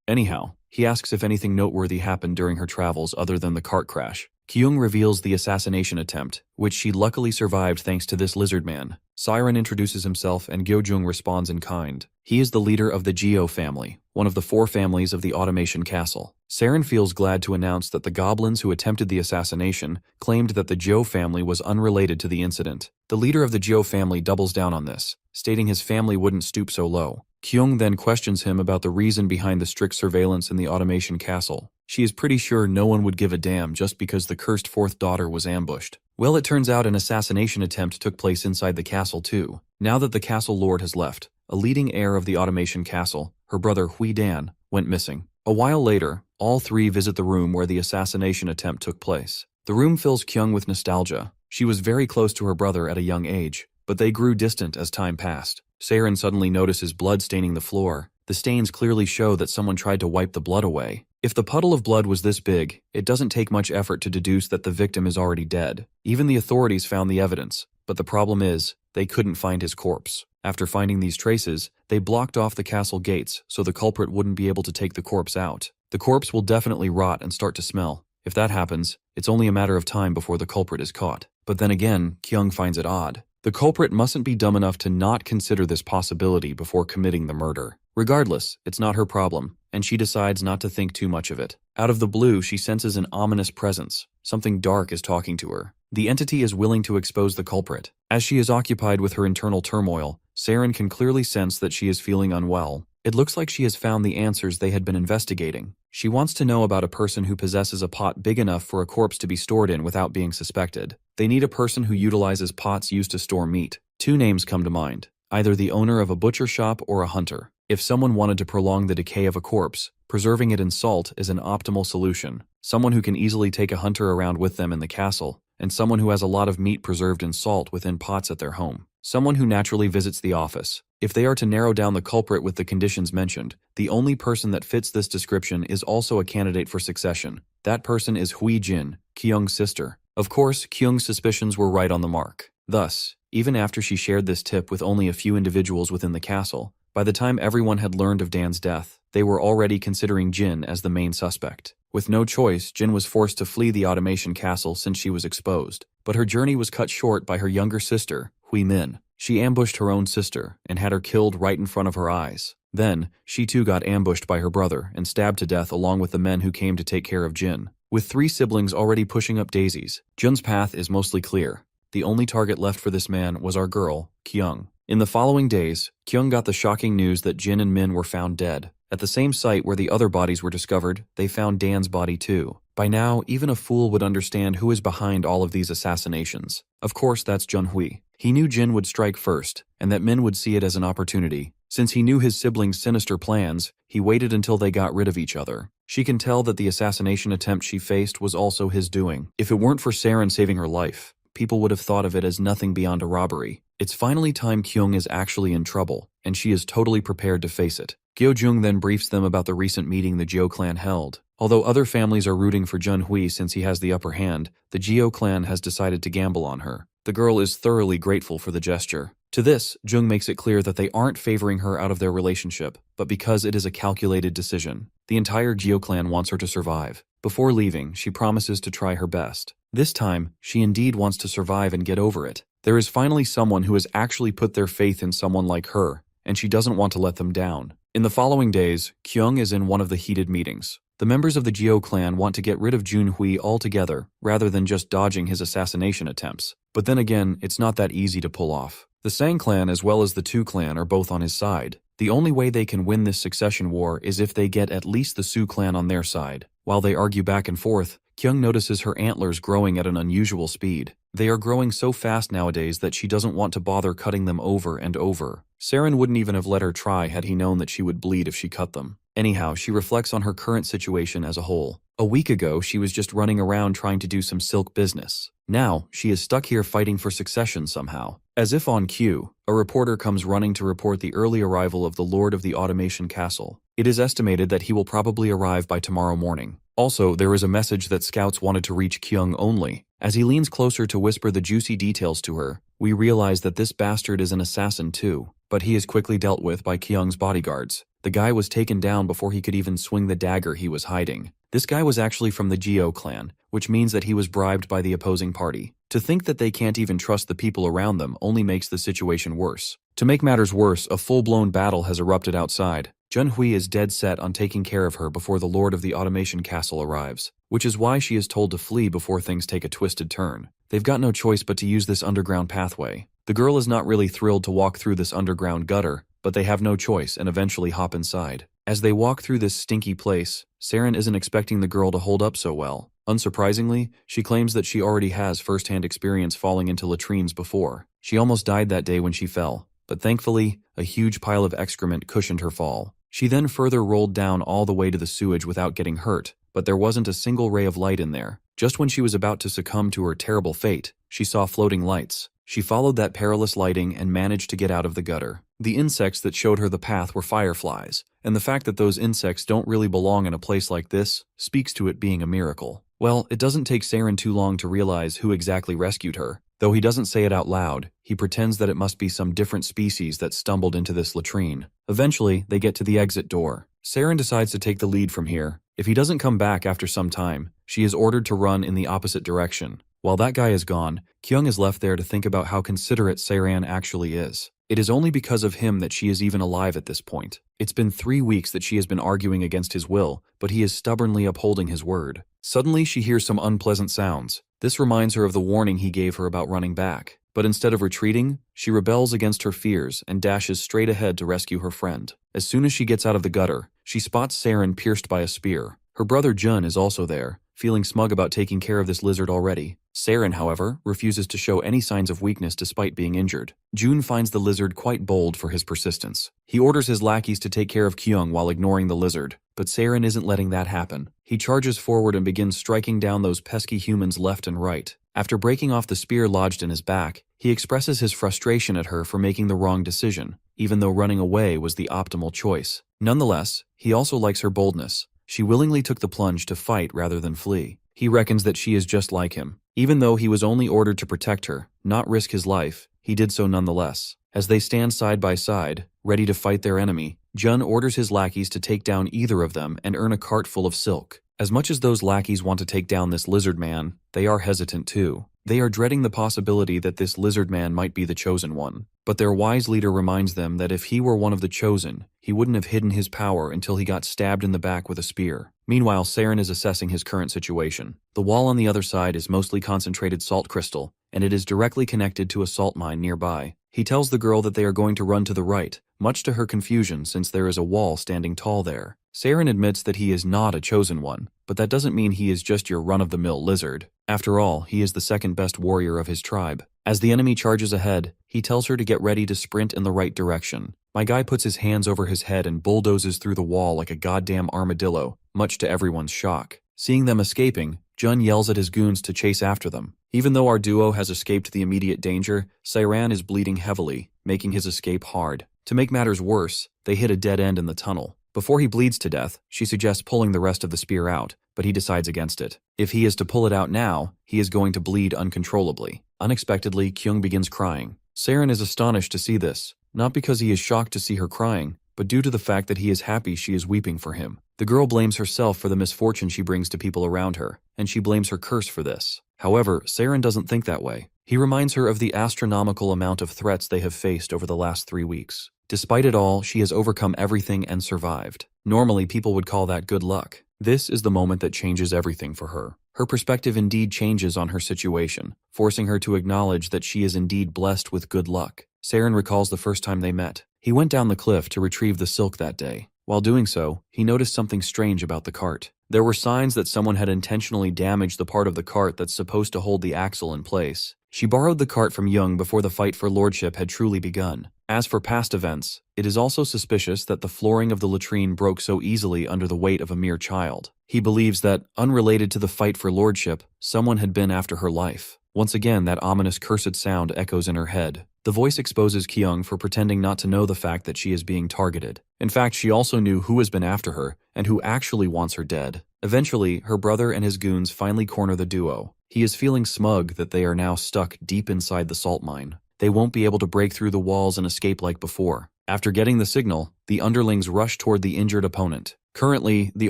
Anyhow, he asks if anything noteworthy happened during her travels other than the cart crash. Kyung reveals the assassination attempt, which she luckily survived thanks to this Lizardman. Siren introduces himself and Gyo-jung responds in kind. He is the leader of the Geo family, one of the 4 families of the automation castle. Siren feels glad to announce that the goblins who attempted the assassination claimed that the Geo family was unrelated to the incident. The leader of the Geo family doubles down on this, stating his family wouldn't stoop so low. Kyung then questions him about the reason behind the strict surveillance in the automation castle. She is pretty sure no one would give a damn just because the cursed 4th daughter was ambushed. Well, it turns out an assassination attempt took place inside the castle too. Now that the castle lord has left, a leading heir of the automation castle, her brother Hui Dan, went missing. A while later, all 3 visit the room where the assassination attempt took place. The room fills Kyung with nostalgia. She was very close to her brother at a young age, but they grew distant as time passed. Siren suddenly notices blood staining the floor. The stains clearly show that someone tried to wipe the blood away. If the puddle of blood was this big, it doesn't take much effort to deduce that the victim is already dead. Even the authorities found the evidence, but the problem is, they couldn't find his corpse. After finding these traces, they blocked off the castle gates so the culprit wouldn't be able to take the corpse out. The corpse will definitely rot and start to smell. If that happens, it's only a matter of time before the culprit is caught. But then again, Kyung finds it odd. The culprit mustn't be dumb enough to not consider this possibility before committing the murder. Regardless, it's not her problem, and she decides not to think too much of it. Out of the blue, she senses an ominous presence. Something dark is talking to her. The entity is willing to expose the culprit. As she is occupied with her internal turmoil, Siren can clearly sense that she is feeling unwell. It looks like she has found the answers they had been investigating. She wants to know about a person who possesses a pot big enough for a corpse to be stored in without being suspected. They need a person who utilizes pots used to store meat. 2 names come to mind, either the owner of a butcher shop or a hunter. If someone wanted to prolong the decay of a corpse, preserving it in salt is an optimal solution. Someone who can easily take a hunter around with them in the castle, and someone who has a lot of meat preserved in salt within pots at their home. Someone who naturally visits the office. If they are to narrow down the culprit with the conditions mentioned, the only person that fits this description is also a candidate for succession. That person is Hui Jin, Kyung's sister. Of course, Kyung's suspicions were right on the mark. Thus, even after she shared this tip with only a few individuals within the castle, by the time everyone had learned of Dan's death, they were already considering Jin as the main suspect. With no choice, Jin was forced to flee the automation castle since she was exposed. But her journey was cut short by her younger sister, Hui Min. She ambushed her own sister and had her killed right in front of her eyes. Then, she too got ambushed by her brother and stabbed to death along with the men who came to take care of Jin. With 3 siblings already pushing up daisies, Jun's path is mostly clear. The only target left for this man was our girl, Kyung. In the following days, Kyung got the shocking news that Jin and Min were found dead. At the same site where the other bodies were discovered, they found Dan's body too. By now, even a fool would understand who is behind all of these assassinations. Of course, that's Junhui. He knew Jin would strike first, and that Min would see it as an opportunity. Since he knew his siblings' sinister plans, he waited until they got rid of each other. She can tell that the assassination attempt she faced was also his doing. If it weren't for Siren saving her life, people would have thought of it as nothing beyond a robbery. It's finally time Kyung is actually in trouble, and she is totally prepared to face it. Gyo-jung then briefs them about the recent meeting the Geo clan held. Although other families are rooting for Junhui since he has the upper hand, the Geo clan has decided to gamble on her. The girl is thoroughly grateful for the gesture. To this, Jung makes it clear that they aren't favoring her out of their relationship, but because it is a calculated decision. The entire Geo clan wants her to survive. Before leaving, she promises to try her best. This time, she indeed wants to survive and get over it. There is finally someone who has actually put their faith in someone like her, and she doesn't want to let them down. In the following days, Kyung is in one of the heated meetings. The members of the Geo clan want to get rid of Junhui altogether, rather than just dodging his assassination attempts. But then again, it's not that easy to pull off. The Sang clan as well as the Tu clan are both on his side. The only way they can win this succession war is if they get at least the Su clan on their side. While they argue back and forth, Kyung notices her antlers growing at an unusual speed. They are growing so fast nowadays that she doesn't want to bother cutting them over and over. Siren wouldn't even have let her try had he known that she would bleed if she cut them. Anyhow, she reflects on her current situation as a whole. A week ago, she was just running around trying to do some silk business. Now, she is stuck here fighting for succession somehow. As if on cue, a reporter comes running to report the early arrival of the Lord of the Automation Castle. It is estimated that he will probably arrive by tomorrow morning. Also, there is a message that scouts wanted to reach Kyung only. As he leans closer to whisper the juicy details to her, we realize that this bastard is an assassin too, but he is quickly dealt with by Kyung's bodyguards. The guy was taken down before he could even swing the dagger he was hiding. This guy was actually from the Geo clan, which means that he was bribed by the opposing party. To think that they can't even trust the people around them only makes the situation worse. To make matters worse, a full-blown battle has erupted outside. Junhui is dead set on taking care of her before the Lord of the Automation Castle arrives, which is why she is told to flee before things take a twisted turn. They've got no choice but to use this underground pathway. The girl is not really thrilled to walk through this underground gutter, but they have no choice and eventually hop inside. As they walk through this stinky place, Saren isn't expecting the girl to hold up so well. Unsurprisingly, she claims that she already has first-hand experience falling into latrines before. She almost died that day when she fell, but thankfully, a huge pile of excrement cushioned her fall. She then further rolled down all the way to the sewage without getting hurt, but there wasn't a single ray of light in there. Just when she was about to succumb to her terrible fate, she saw floating lights. She followed that perilous lighting and managed to get out of the gutter. The insects that showed her the path were fireflies, and the fact that those insects don't really belong in a place like this speaks to it being a miracle. Well, it doesn't take Saren too long to realize who exactly rescued her. Though he doesn't say it out loud, he pretends that it must be some different species that stumbled into this latrine. Eventually, they get to the exit door. Saren decides to take the lead from here. If he doesn't come back after some time, she is ordered to run in the opposite direction. While that guy is gone, Kyung is left there to think about how considerate Saren actually is. It is only because of him that she is even alive at this point. It's been 3 weeks that she has been arguing against his will, but he is stubbornly upholding his word. Suddenly, she hears some unpleasant sounds. This reminds her of the warning he gave her about running back. But instead of retreating, she rebels against her fears and dashes straight ahead to rescue her friend. As soon as she gets out of the gutter, she spots Saren pierced by a spear. Her brother Jun is also there, feeling smug about taking care of this lizard already. Saren, however, refuses to show any signs of weakness despite being injured. Jun finds the lizard quite bold for his persistence. He orders his lackeys to take care of Kyung while ignoring the lizard, but Saren isn't letting that happen. He charges forward and begins striking down those pesky humans left and right. After breaking off the spear lodged in his back, he expresses his frustration at her for making the wrong decision, even though running away was the optimal choice. Nonetheless, he also likes her boldness. She willingly took the plunge to fight rather than flee. He reckons that she is just like him. Even though he was only ordered to protect her, not risk his life, he did so nonetheless. As they stand side by side, ready to fight their enemy, Jun orders his lackeys to take down either of them and earn a cart full of silk. As much as those lackeys want to take down this lizard man, they are hesitant too. They are dreading the possibility that this lizard man might be the chosen one. But their wise leader reminds them that if he were one of the chosen, he wouldn't have hidden his power until he got stabbed in the back with a spear. Meanwhile, Saren is assessing his current situation. The wall on the other side is mostly concentrated salt crystal, and it is directly connected to a salt mine nearby. He tells the girl that they are going to run to the right, much to her confusion since there is a wall standing tall there. Saren admits that he is not a chosen one, but that doesn't mean he is just your run-of-the-mill lizard. After all, he is the second best warrior of his tribe. As the enemy charges ahead, he tells her to get ready to sprint in the right direction. My guy puts his hands over his head and bulldozes through the wall like a goddamn armadillo, much to everyone's shock. Seeing them escaping, Jun yells at his goons to chase after them. Even though our duo has escaped the immediate danger, Saren is bleeding heavily, making his escape hard. To make matters worse, they hit a dead end in the tunnel. Before he bleeds to death, she suggests pulling the rest of the spear out, but he decides against it. If he is to pull it out now, he is going to bleed uncontrollably. Unexpectedly, Kyung begins crying. Saren is astonished to see this, not because he is shocked to see her crying, but due to the fact that he is happy she is weeping for him. The girl blames herself for the misfortune she brings to people around her, and she blames her curse for this. However, Saren doesn't think that way. He reminds her of the astronomical amount of threats they have faced over the last 3 weeks. Despite it all, she has overcome everything and survived. Normally, people would call that good luck. This is the moment that changes everything for her. Her perspective indeed changes on her situation, forcing her to acknowledge that she is indeed blessed with good luck. Saren recalls the first time they met. He went down the cliff to retrieve the silk that day. While doing so, he noticed something strange about the cart. There were signs that someone had intentionally damaged the part of the cart that's supposed to hold the axle in place. She borrowed the cart from Jung before the fight for lordship had truly begun. As for past events, it is also suspicious that the flooring of the latrine broke so easily under the weight of a mere child. He believes that, unrelated to the fight for lordship, someone had been after her life. Once again, that ominous cursed sound echoes in her head. The voice exposes Kyung for pretending not to know the fact that she is being targeted. In fact, she also knew who has been after her and who actually wants her dead. Eventually, her brother and his goons finally corner the duo. He is feeling smug that they are now stuck deep inside the salt mine. They won't be able to break through the walls and escape like before. After getting the signal, the underlings rush toward the injured opponent. Currently, the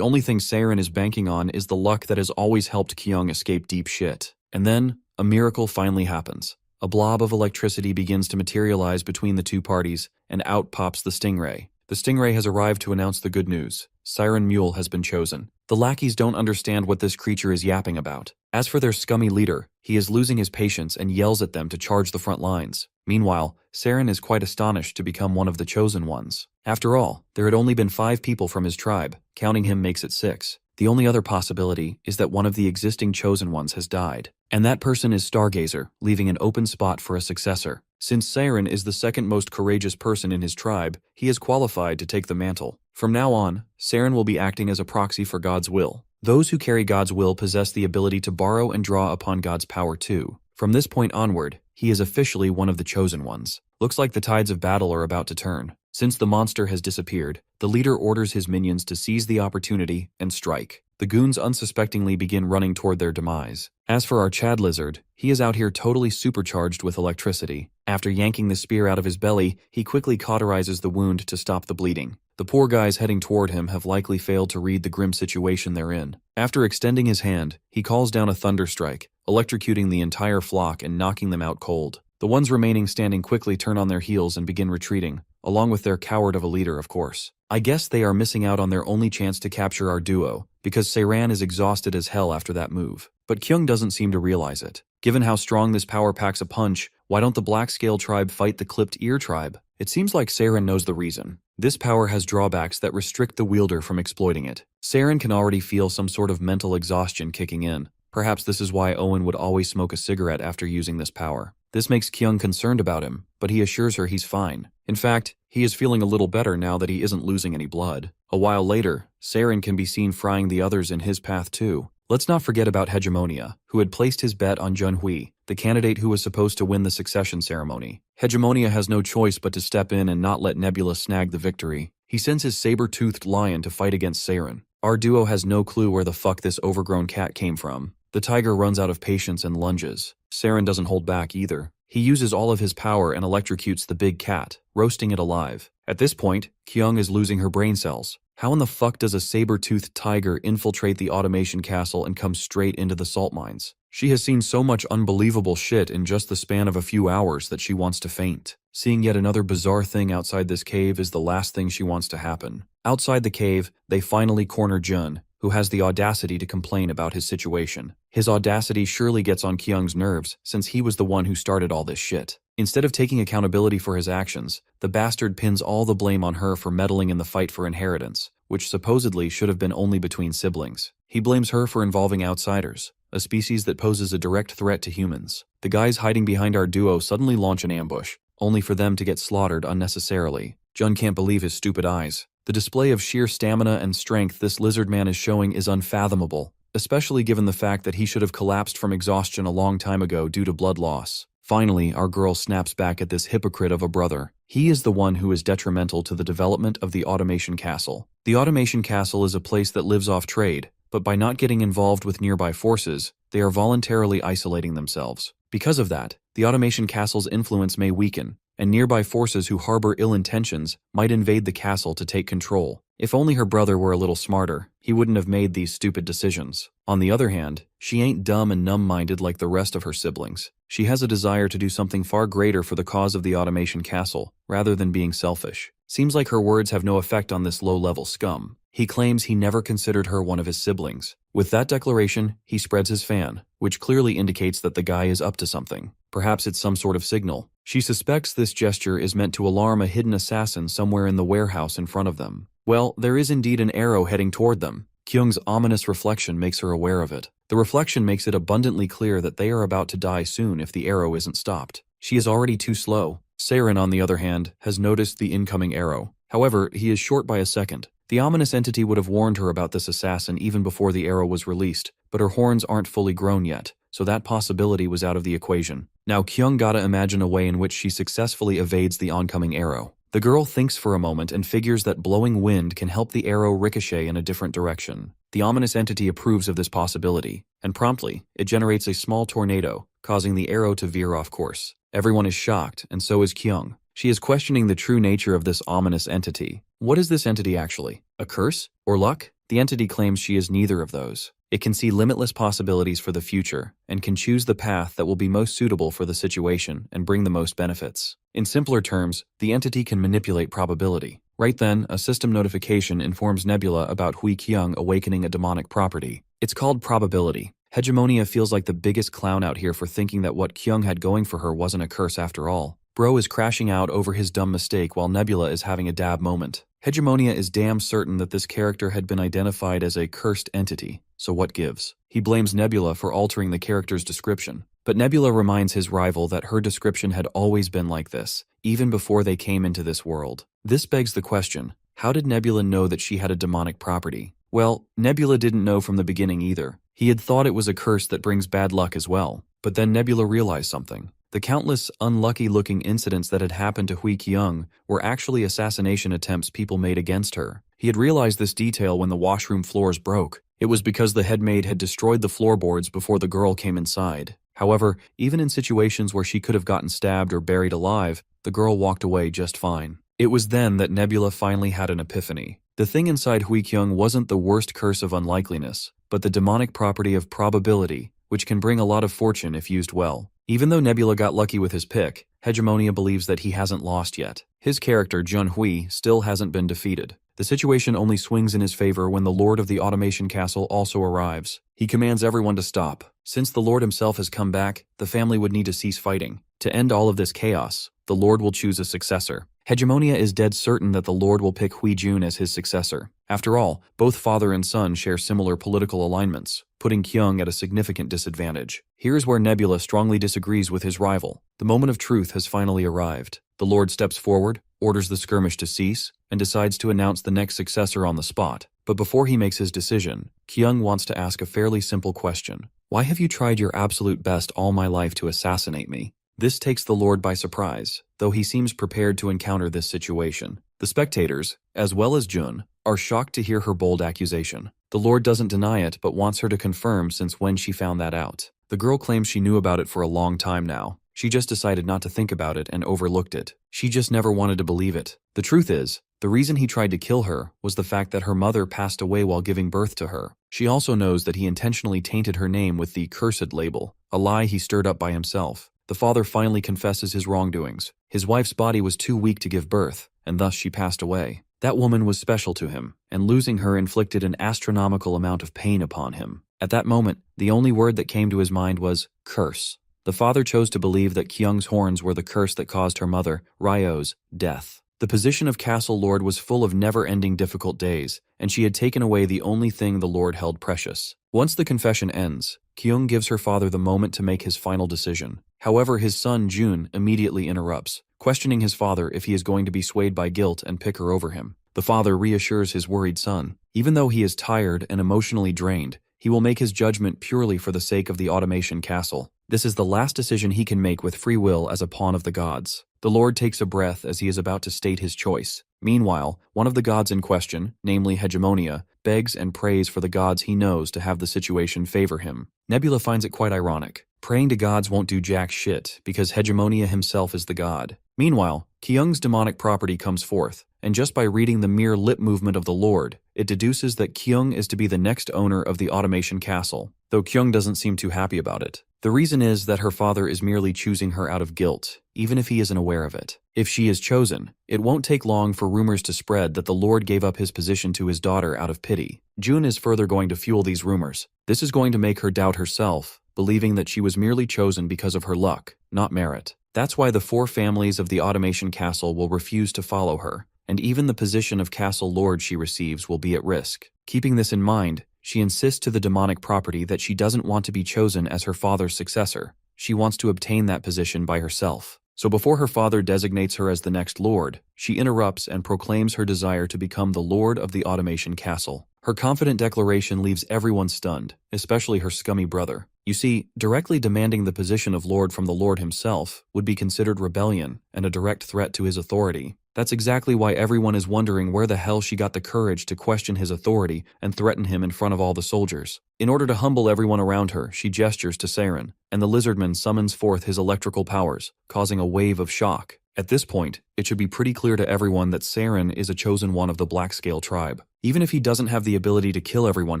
only thing Saren is banking on is the luck that has always helped Kyung escape deep shit. And then, a miracle finally happens. A blob of electricity begins to materialize between the two parties, and out pops the stingray. The stingray has arrived to announce the good news. Siren Mule has been chosen. The lackeys don't understand what this creature is yapping about. As for their scummy leader, he is losing his patience and yells at them to charge the front lines. Meanwhile, Saren is quite astonished to become one of the chosen ones. After all, there had only been 5 people from his tribe. Counting him makes it 6. The only other possibility is that one of the existing chosen ones has died. And that person is Stargazer, leaving an open spot for a successor. Since Saren is the second most courageous person in his tribe, he is qualified to take the mantle. From now on, Saren will be acting as a proxy for God's will. Those who carry God's will possess the ability to borrow and draw upon God's power too. From this point onward, he is officially one of the chosen ones. Looks like the tides of battle are about to turn. Since the monster has disappeared, the leader orders his minions to seize the opportunity and strike. The goons unsuspectingly begin running toward their demise. As for our Chad lizard, he is out here totally supercharged with electricity. After yanking the spear out of his belly, he quickly cauterizes the wound to stop the bleeding. The poor guys heading toward him have likely failed to read the grim situation they're in. After extending his hand, he calls down a thunderstrike, electrocuting the entire flock and knocking them out cold. The ones remaining standing quickly turn on their heels and begin retreating, along with their coward of a leader, of course. I guess they are missing out on their only chance to capture our duo, because Seiran is exhausted as hell after that move. But Kyung doesn't seem to realize it. Given how strong this power packs a punch, why don't the Black Scale tribe fight the Clipped Ear tribe? It seems like Seiran knows the reason. This power has drawbacks that restrict the wielder from exploiting it. Seiran can already feel some sort of mental exhaustion kicking in. Perhaps this is why Owen would always smoke a cigarette after using this power. This makes Kyung concerned about him, but he assures her he's fine. In fact, he is feeling a little better now that he isn't losing any blood. A while later, Seiran can be seen frying the others in his path too. Let's not forget about Hegemonia, who had placed his bet on Junhui, the candidate who was supposed to win the succession ceremony. Hegemonia has no choice but to step in and not let Nebula snag the victory. He sends his saber-toothed lion to fight against Seiran. Our duo has no clue where the fuck this overgrown cat came from. The tiger runs out of patience and lunges. Seiran doesn't hold back either. He uses all of his power and electrocutes the big cat, roasting it alive. At this point, Kyung is losing her brain cells. How in the fuck does a saber-toothed tiger infiltrate the automation castle and come straight into the salt mines? She has seen so much unbelievable shit in just the span of a few hours that she wants to faint. Seeing yet another bizarre thing outside this cave is the last thing she wants to happen. Outside the cave, they finally corner Jun, who has the audacity to complain about his situation. His audacity surely gets on Kyung's nerves, since he was the one who started all this shit. Instead of taking accountability for his actions, the bastard pins all the blame on her for meddling in the fight for inheritance, which supposedly should have been only between siblings. He blames her for involving outsiders, a species that poses a direct threat to humans. The guys hiding behind our duo suddenly launch an ambush, only for them to get slaughtered unnecessarily. Jun can't believe his stupid eyes. The display of sheer stamina and strength this lizard man is showing is unfathomable, especially given the fact that he should have collapsed from exhaustion a long time ago due to blood loss. Finally, our girl snaps back at this hypocrite of a brother. He is the one who is detrimental to the development of the Automation Castle. The Automation Castle is a place that lives off trade, but by not getting involved with nearby forces, they are voluntarily isolating themselves. Because of that, the Automation Castle's influence may weaken, and nearby forces who harbor ill intentions might invade the castle to take control. If only her brother were a little smarter, he wouldn't have made these stupid decisions. On the other hand, she ain't dumb and numb-minded like the rest of her siblings. She has a desire to do something far greater for the cause of the Automation Castle, rather than being selfish. Seems like her words have no effect on this low-level scum. He claims he never considered her one of his siblings. With that declaration, he spreads his fan, which clearly indicates that the guy is up to something. Perhaps it's some sort of signal. She suspects this gesture is meant to alarm a hidden assassin somewhere in the warehouse in front of them. Well, there is indeed an arrow heading toward them. Kyung's ominous reflection makes her aware of it. The reflection makes it abundantly clear that they are about to die soon if the arrow isn't stopped. She is already too slow. Saren, on the other hand, has noticed the incoming arrow. However, he is short by a second. The ominous entity would have warned her about this assassin even before the arrow was released, but her horns aren't fully grown yet, so that possibility was out of the equation. Now Kyung gotta imagine a way in which she successfully evades the oncoming arrow. The girl thinks for a moment and figures that blowing wind can help the arrow ricochet in a different direction. The ominous entity approves of this possibility, and promptly, it generates a small tornado, causing the arrow to veer off course. Everyone is shocked, and so is Kyung. She is questioning the true nature of this ominous entity. What is this entity actually? A curse? Or luck? The entity claims she is neither of those. It can see limitless possibilities for the future, and can choose the path that will be most suitable for the situation and bring the most benefits. In simpler terms, the entity can manipulate probability. Right then, a system notification informs Nebula about Hui Kyung awakening a demonic property. It's called probability. Hegemonia feels like the biggest clown out here for thinking that what Kyung had going for her wasn't a curse after all. Bro is crashing out over his dumb mistake while Nebula is having a dab moment. Hegemonia is damn certain that this character had been identified as a cursed entity, so what gives? He blames Nebula for altering the character's description, but Nebula reminds his rival that her description had always been like this, even before they came into this world. This begs the question, how did Nebula know that she had a demonic property? Well, Nebula didn't know from the beginning either. He had thought it was a curse that brings bad luck as well, but then Nebula realized something. The countless unlucky-looking incidents that had happened to Hui Kyung were actually assassination attempts people made against her. He had realized this detail when the washroom floors broke. It was because the headmaid had destroyed the floorboards before the girl came inside. However, even in situations where she could have gotten stabbed or buried alive, the girl walked away just fine. It was then that Nebula finally had an epiphany. The thing inside Hui Kyung wasn't the worst curse of unlikeliness, but the demonic property of probability, which can bring a lot of fortune if used well. Even though Nebula got lucky with his pick, Hegemonia believes that he hasn't lost yet. His character, Jun Hui, still hasn't been defeated. The situation only swings in his favor when the Lord of the Automation Castle also arrives. He commands everyone to stop. Since the Lord himself has come back, the family would need to cease fighting. To end all of this chaos, the Lord will choose a successor. Hegemonia is dead certain that the Lord will pick Hui Jun as his successor. After all, both father and son share similar political alignments, putting Kyung at a significant disadvantage. Here's where Nebula strongly disagrees with his rival. The moment of truth has finally arrived. The Lord steps forward, orders the skirmish to cease, and decides to announce the next successor on the spot. But before he makes his decision, Kyung wants to ask a fairly simple question. Why have you tried your absolute best all my life to assassinate me? This takes the Lord by surprise, though he seems prepared to encounter this situation. The spectators, as well as Jun, are shocked to hear her bold accusation. The Lord doesn't deny it, but wants her to confirm since when she found that out. The girl claims she knew about it for a long time now. She just decided not to think about it and overlooked it. She just never wanted to believe it. The truth is, the reason he tried to kill her was the fact that her mother passed away while giving birth to her. She also knows that he intentionally tainted her name with the cursed label, a lie he stirred up by himself. The father finally confesses his wrongdoings. His wife's body was too weak to give birth, and thus she passed away. That woman was special to him, and losing her inflicted an astronomical amount of pain upon him. At that moment, the only word that came to his mind was curse. The father chose to believe that Kyung's horns were the curse that caused her mother, Ryo's, death. The position of Castle Lord was full of never-ending difficult days, and she had taken away the only thing the Lord held precious. Once the confession ends, Kyung gives her father the moment to make his final decision. However, his son Jun immediately interrupts, questioning his father if he is going to be swayed by guilt and pick her over him. The father reassures his worried son. Even though he is tired and emotionally drained, he will make his judgment purely for the sake of the Automation Castle. This is the last decision he can make with free will as a pawn of the gods. The Lord takes a breath as he is about to state his choice. Meanwhile, one of the gods in question, namely Hegemonia, begs and prays for the gods he knows to have the situation favor him. Nebula finds it quite ironic. Praying to gods won't do jack shit, because Hegemonia himself is the god. Meanwhile, Kyung's demonic property comes forth, and just by reading the mere lip movement of the Lord, it deduces that Kyung is to be the next owner of the Automation Castle, though Kyung doesn't seem too happy about it. The reason is that her father is merely choosing her out of guilt, even if he isn't aware of it. If she is chosen, it won't take long for rumors to spread that the Lord gave up his position to his daughter out of pity. Jun is further going to fuel these rumors. This is going to make her doubt herself, believing that she was merely chosen because of her luck, not merit. That's why the 4 families of the Automation Castle will refuse to follow her, and even the position of Castle Lord she receives will be at risk. Keeping this in mind, she insists to the demonic property that she doesn't want to be chosen as her father's successor. She wants to obtain that position by herself. So before her father designates her as the next lord, she interrupts and proclaims her desire to become the lord of the automation castle. Her confident declaration leaves everyone stunned, especially her scummy brother. You see, directly demanding the position of lord from the lord himself would be considered rebellion and a direct threat to his authority. That's exactly why everyone is wondering where the hell she got the courage to question his authority and threaten him in front of all the soldiers. In order to humble everyone around her, she gestures to Saren, and the Lizardman summons forth his electrical powers, causing a wave of shock. At this point, it should be pretty clear to everyone that Saren is a chosen one of the Blackscale tribe. Even if he doesn't have the ability to kill everyone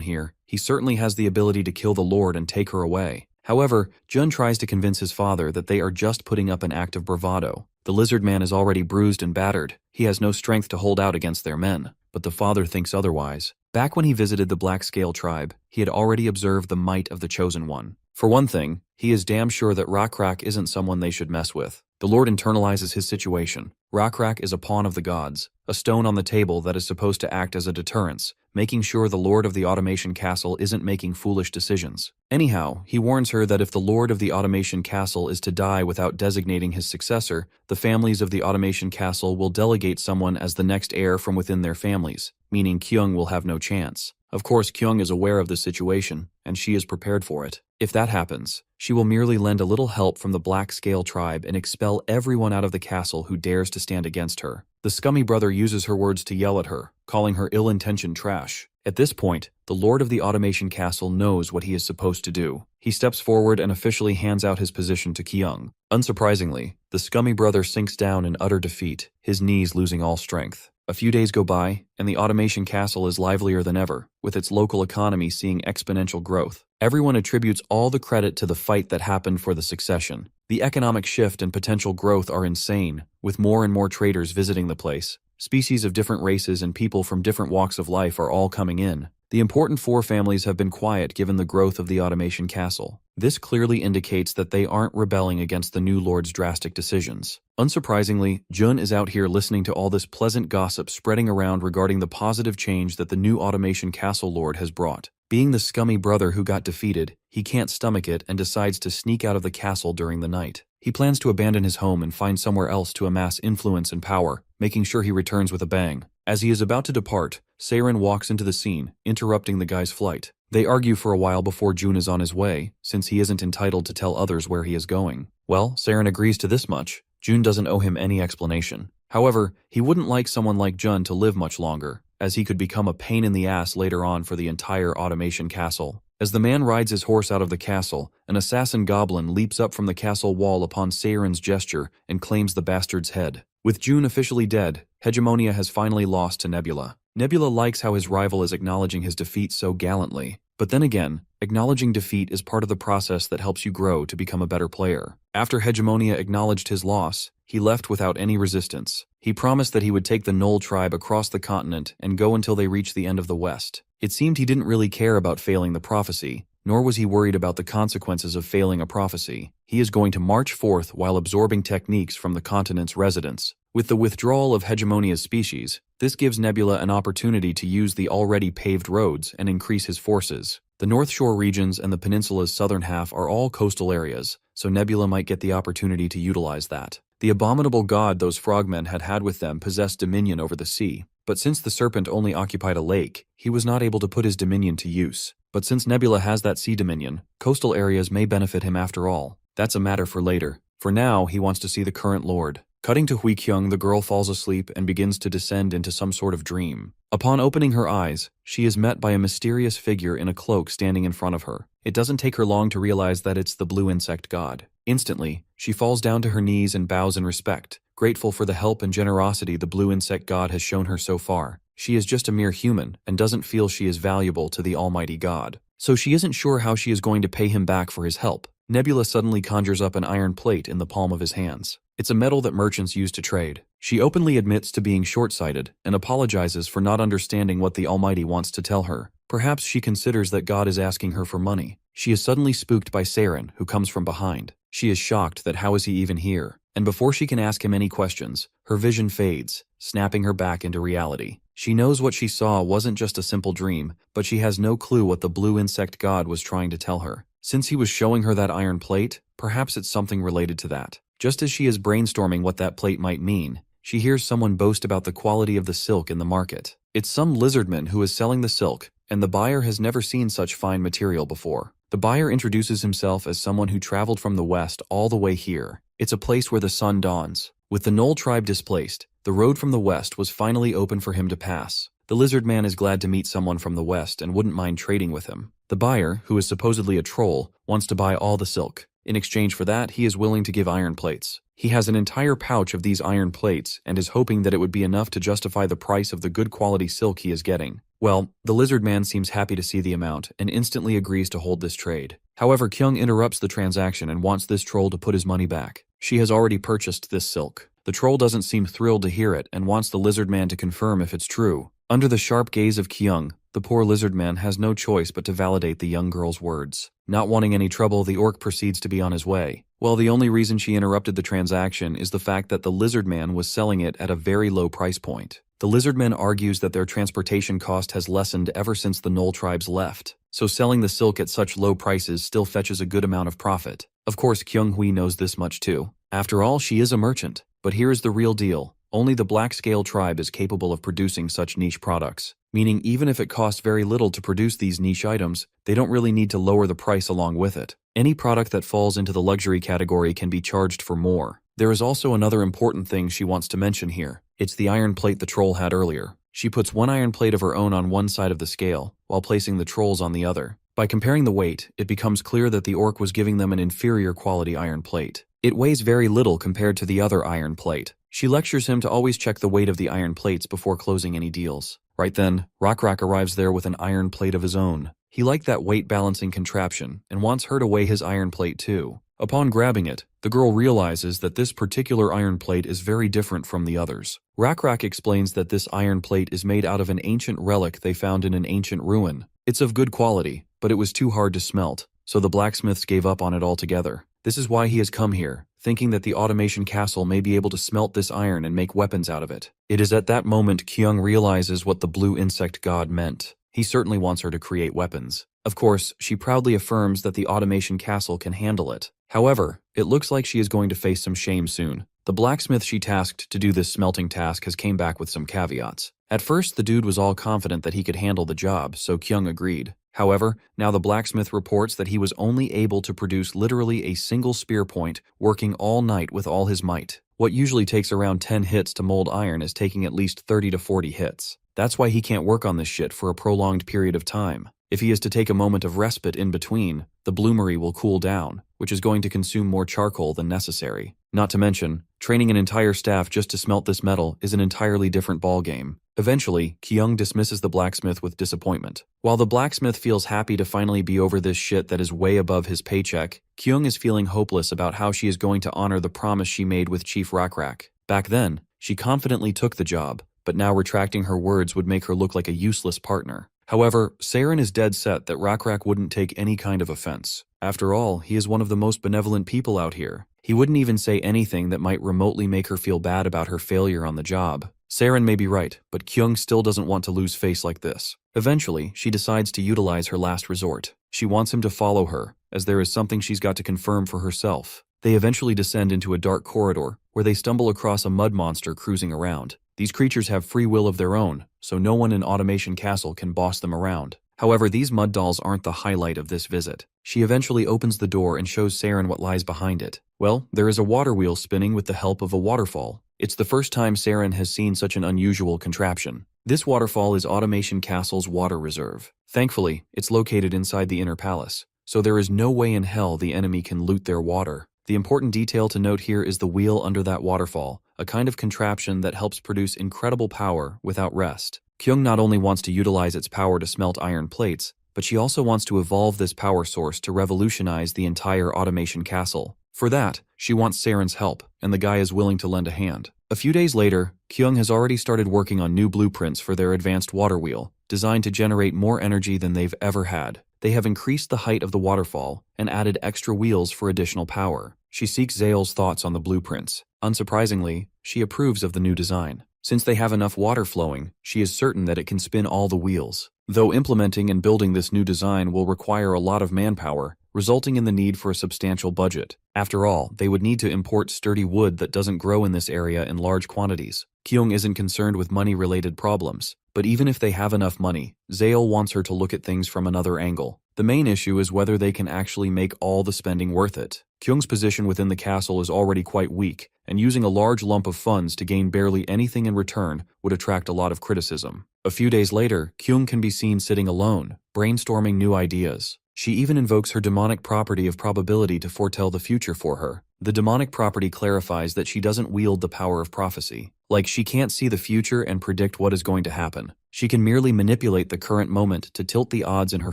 here, he certainly has the ability to kill the Lord and take her away. However, Jun tries to convince his father that they are just putting up an act of bravado. The Lizardman is already bruised and battered. He has no strength to hold out against their men, but the father thinks otherwise. Back when he visited the Blackscale tribe, he had already observed the might of the Chosen One. For one thing, he is damn sure that Rakrak isn't someone they should mess with. The Lord internalizes his situation. Rakrak is a pawn of the gods, a stone on the table that is supposed to act as a deterrence, making sure the Lord of the Automation Castle isn't making foolish decisions. Anyhow, he warns her that if the Lord of the Automation Castle is to die without designating his successor, the families of the Automation Castle will delegate someone as the next heir from within their families, meaning Kyung will have no chance. Of course, Kyung is aware of the situation, and she is prepared for it. If that happens, she will merely lend a little help from the Blackscale tribe and expel everyone out of the castle who dares to stand against her. The scummy brother uses her words to yell at her, calling her ill-intentioned trash. At this point, the Lord of the Automation Castle knows what he is supposed to do. He steps forward and officially hands out his position to Kyung. Unsurprisingly, the scummy brother sinks down in utter defeat, his knees losing all strength. A few days go by, and the Automation Castle is livelier than ever, with its local economy seeing exponential growth. Everyone attributes all the credit to the fight that happened for the succession. The economic shift and potential growth are insane, with more and more traders visiting the place. Species of different races and people from different walks of life are all coming in. The important four families have been quiet given the growth of the Automation Castle. This clearly indicates that they aren't rebelling against the new lord's drastic decisions. Unsurprisingly, Jun is out here listening to all this pleasant gossip spreading around regarding the positive change that the new Automation Castle lord has brought. Being the scummy brother who got defeated, he can't stomach it and decides to sneak out of the castle during the night. He plans to abandon his home and find somewhere else to amass influence and power, making sure he returns with a bang. As he is about to depart, Saren walks into the scene, interrupting the guy's flight. They argue for a while before Jun is on his way, since he isn't entitled to tell others where he is going. Well, Saren agrees to this much. Jun doesn't owe him any explanation. However, he wouldn't like someone like Jun to live much longer, as he could become a pain in the ass later on for the entire Automation Castle. As the man rides his horse out of the castle, an assassin goblin leaps up from the castle wall upon Saren's gesture and claims the bastard's head. With Jun officially dead, Hegemonia has finally lost to Nebula. Nebula likes how his rival is acknowledging his defeat so gallantly. But then again, acknowledging defeat is part of the process that helps you grow to become a better player. After Hegemonia acknowledged his loss, he left without any resistance. He promised that he would take the Knoll tribe across the continent and go until they reached the end of the West. It seemed he didn't really care about failing the prophecy, nor was he worried about the consequences of failing a prophecy. He is going to march forth while absorbing techniques from the continent's residents. With the withdrawal of Hegemonia's species, this gives Nebula an opportunity to use the already paved roads and increase his forces. The North Shore regions and the peninsula's southern half are all coastal areas, so Nebula might get the opportunity to utilize that. The abominable god those frogmen had with them possessed dominion over the sea, but since the serpent only occupied a lake, he was not able to put his dominion to use. But since Nebula has that sea dominion, coastal areas may benefit him after all. That's a matter for later. For now, he wants to see the current lord. Cutting to Hui-kyung, the girl falls asleep and begins to descend into some sort of dream. Upon opening her eyes, she is met by a mysterious figure in a cloak standing in front of her. It doesn't take her long to realize that it's the blue insect god. Instantly, she falls down to her knees and bows in respect, grateful for the help and generosity the blue insect god has shown her so far. She is just a mere human and doesn't feel she is valuable to the almighty god. So she isn't sure how she is going to pay him back for his help. Nebula suddenly conjures up an iron plate in the palm of his hands. It's a metal that merchants use to trade. She openly admits to being short-sighted and apologizes for not understanding what the Almighty wants to tell her. Perhaps she considers that God is asking her for money. She is suddenly spooked by Saren, who comes from behind. She is shocked that how is he even here? And before she can ask him any questions, her vision fades, snapping her back into reality. She knows what she saw wasn't just a simple dream, but she has no clue what the blue insect god was trying to tell her. Since he was showing her that iron plate, perhaps it's something related to that. Just as she is brainstorming what that plate might mean, she hears someone boast about the quality of the silk in the market. It's some lizardman who is selling the silk, and the buyer has never seen such fine material before. The buyer introduces himself as someone who traveled from the west all the way here. It's a place where the sun dawns. With the Knoll tribe displaced, the road from the west was finally open for him to pass. The lizard man is glad to meet someone from the west and wouldn't mind trading with him. The buyer, who is supposedly a troll, wants to buy all the silk. In exchange for that, he is willing to give iron plates. He has an entire pouch of these iron plates and is hoping that it would be enough to justify the price of the good quality silk he is getting. Well, the lizard man seems happy to see the amount and instantly agrees to hold this trade. However, Kyung interrupts the transaction and wants this troll to put his money back. She has already purchased this silk. The troll doesn't seem thrilled to hear it and wants the lizard man to confirm if it's true. Under the sharp gaze of Kyung, the poor lizard man has no choice but to validate the young girl's words. Not wanting any trouble, the orc proceeds to be on his way. Well, the only reason she interrupted the transaction is the fact that the lizard man was selling it at a very low price point. The lizardman argues that their transportation cost has lessened ever since the Knoll tribes left, so selling the silk at such low prices still fetches a good amount of profit. Of course, Kyung-hui knows this much too. After all, she is a merchant. But here is the real deal. Only the black-scale tribe is capable of producing such niche products, meaning even if it costs very little to produce these niche items, they don't really need to lower the price along with it. Any product that falls into the luxury category can be charged for more. There is also another important thing she wants to mention here. It's the iron plate the troll had earlier. She puts one iron plate of her own on one side of the scale, while placing the troll's on the other. By comparing the weight, it becomes clear that the orc was giving them an inferior quality iron plate. It weighs very little compared to the other iron plate. She lectures him to always check the weight of the iron plates before closing any deals. Right then, Rockrak arrives there with an iron plate of his own. He liked that weight-balancing contraption and wants her to weigh his iron plate too. Upon grabbing it, the girl realizes that this particular iron plate is very different from the others. Rockrak explains that this iron plate is made out of an ancient relic they found in an ancient ruin. It's of good quality, but it was too hard to smelt, so the blacksmiths gave up on it altogether. This is why he has come here, thinking that the automation castle may be able to smelt this iron and make weapons out of it. It is at that moment Kyung realizes what the blue insect god meant. He certainly wants her to create weapons. Of course, she proudly affirms that the automation castle can handle it. However, it looks like she is going to face some shame soon. The blacksmith she tasked to do this smelting task has came back with some caveats. At first, the dude was all confident that he could handle the job, so Kyung agreed. However, now the blacksmith reports that he was only able to produce literally a single spear point, working all night with all his might. What usually takes around 10 hits to mold iron is taking at least 30 to 40 hits. That's why he can't work on this shit for a prolonged period of time. If he is to take a moment of respite in between, the bloomery will cool down, which is going to consume more charcoal than necessary. Not to mention, training an entire staff just to smelt this metal is an entirely different ballgame. Eventually, Kyung dismisses the blacksmith with disappointment. While the blacksmith feels happy to finally be over this shit that is way above his paycheck, Kyung is feeling hopeless about how she is going to honor the promise she made with Chief Rockrak. Back then, she confidently took the job, but now retracting her words would make her look like a useless partner. However, Saren is dead set that Rockrak wouldn't take any kind of offense. After all, he is one of the most benevolent people out here. He wouldn't even say anything that might remotely make her feel bad about her failure on the job. Saren may be right, but Kyung still doesn't want to lose face like this. Eventually, she decides to utilize her last resort. She wants him to follow her, as there is something she's got to confirm for herself. They eventually descend into a dark corridor, where they stumble across a mud monster cruising around. These creatures have free will of their own, so no one in Automation Castle can boss them around. However, these mud dolls aren't the highlight of this visit. She eventually opens the door and shows Saren what lies behind it. Well, there is a water wheel spinning with the help of a waterfall. It's the first time Saren has seen such an unusual contraption. This waterfall is Automation Castle's water reserve. Thankfully, it's located inside the inner palace, so there is no way in hell the enemy can loot their water. The important detail to note here is the wheel under that waterfall, a kind of contraption that helps produce incredible power without rest. Kyung not only wants to utilize its power to smelt iron plates, but she also wants to evolve this power source to revolutionize the entire Automation Castle. For that, she wants Saren's help, and the guy is willing to lend a hand. A few days later, Kyung has already started working on new blueprints for their advanced water wheel, designed to generate more energy than they've ever had. They have increased the height of the waterfall and added extra wheels for additional power. She seeks Zale's thoughts on the blueprints. Unsurprisingly, she approves of the new design. Since they have enough water flowing, she is certain that it can spin all the wheels. Though implementing and building this new design will require a lot of manpower, resulting in the need for a substantial budget. After all, they would need to import sturdy wood that doesn't grow in this area in large quantities. Kyung isn't concerned with money-related problems, but even if they have enough money, Zael wants her to look at things from another angle. The main issue is whether they can actually make all the spending worth it. Kyung's position within the castle is already quite weak, and using a large lump of funds to gain barely anything in return would attract a lot of criticism. A few days later, Kyung can be seen sitting alone, brainstorming new ideas. She even invokes her demonic property of probability to foretell the future for her. The demonic property clarifies that she doesn't wield the power of prophecy. Like, she can't see the future and predict what is going to happen. She can merely manipulate the current moment to tilt the odds in her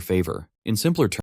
favor. In simpler terms,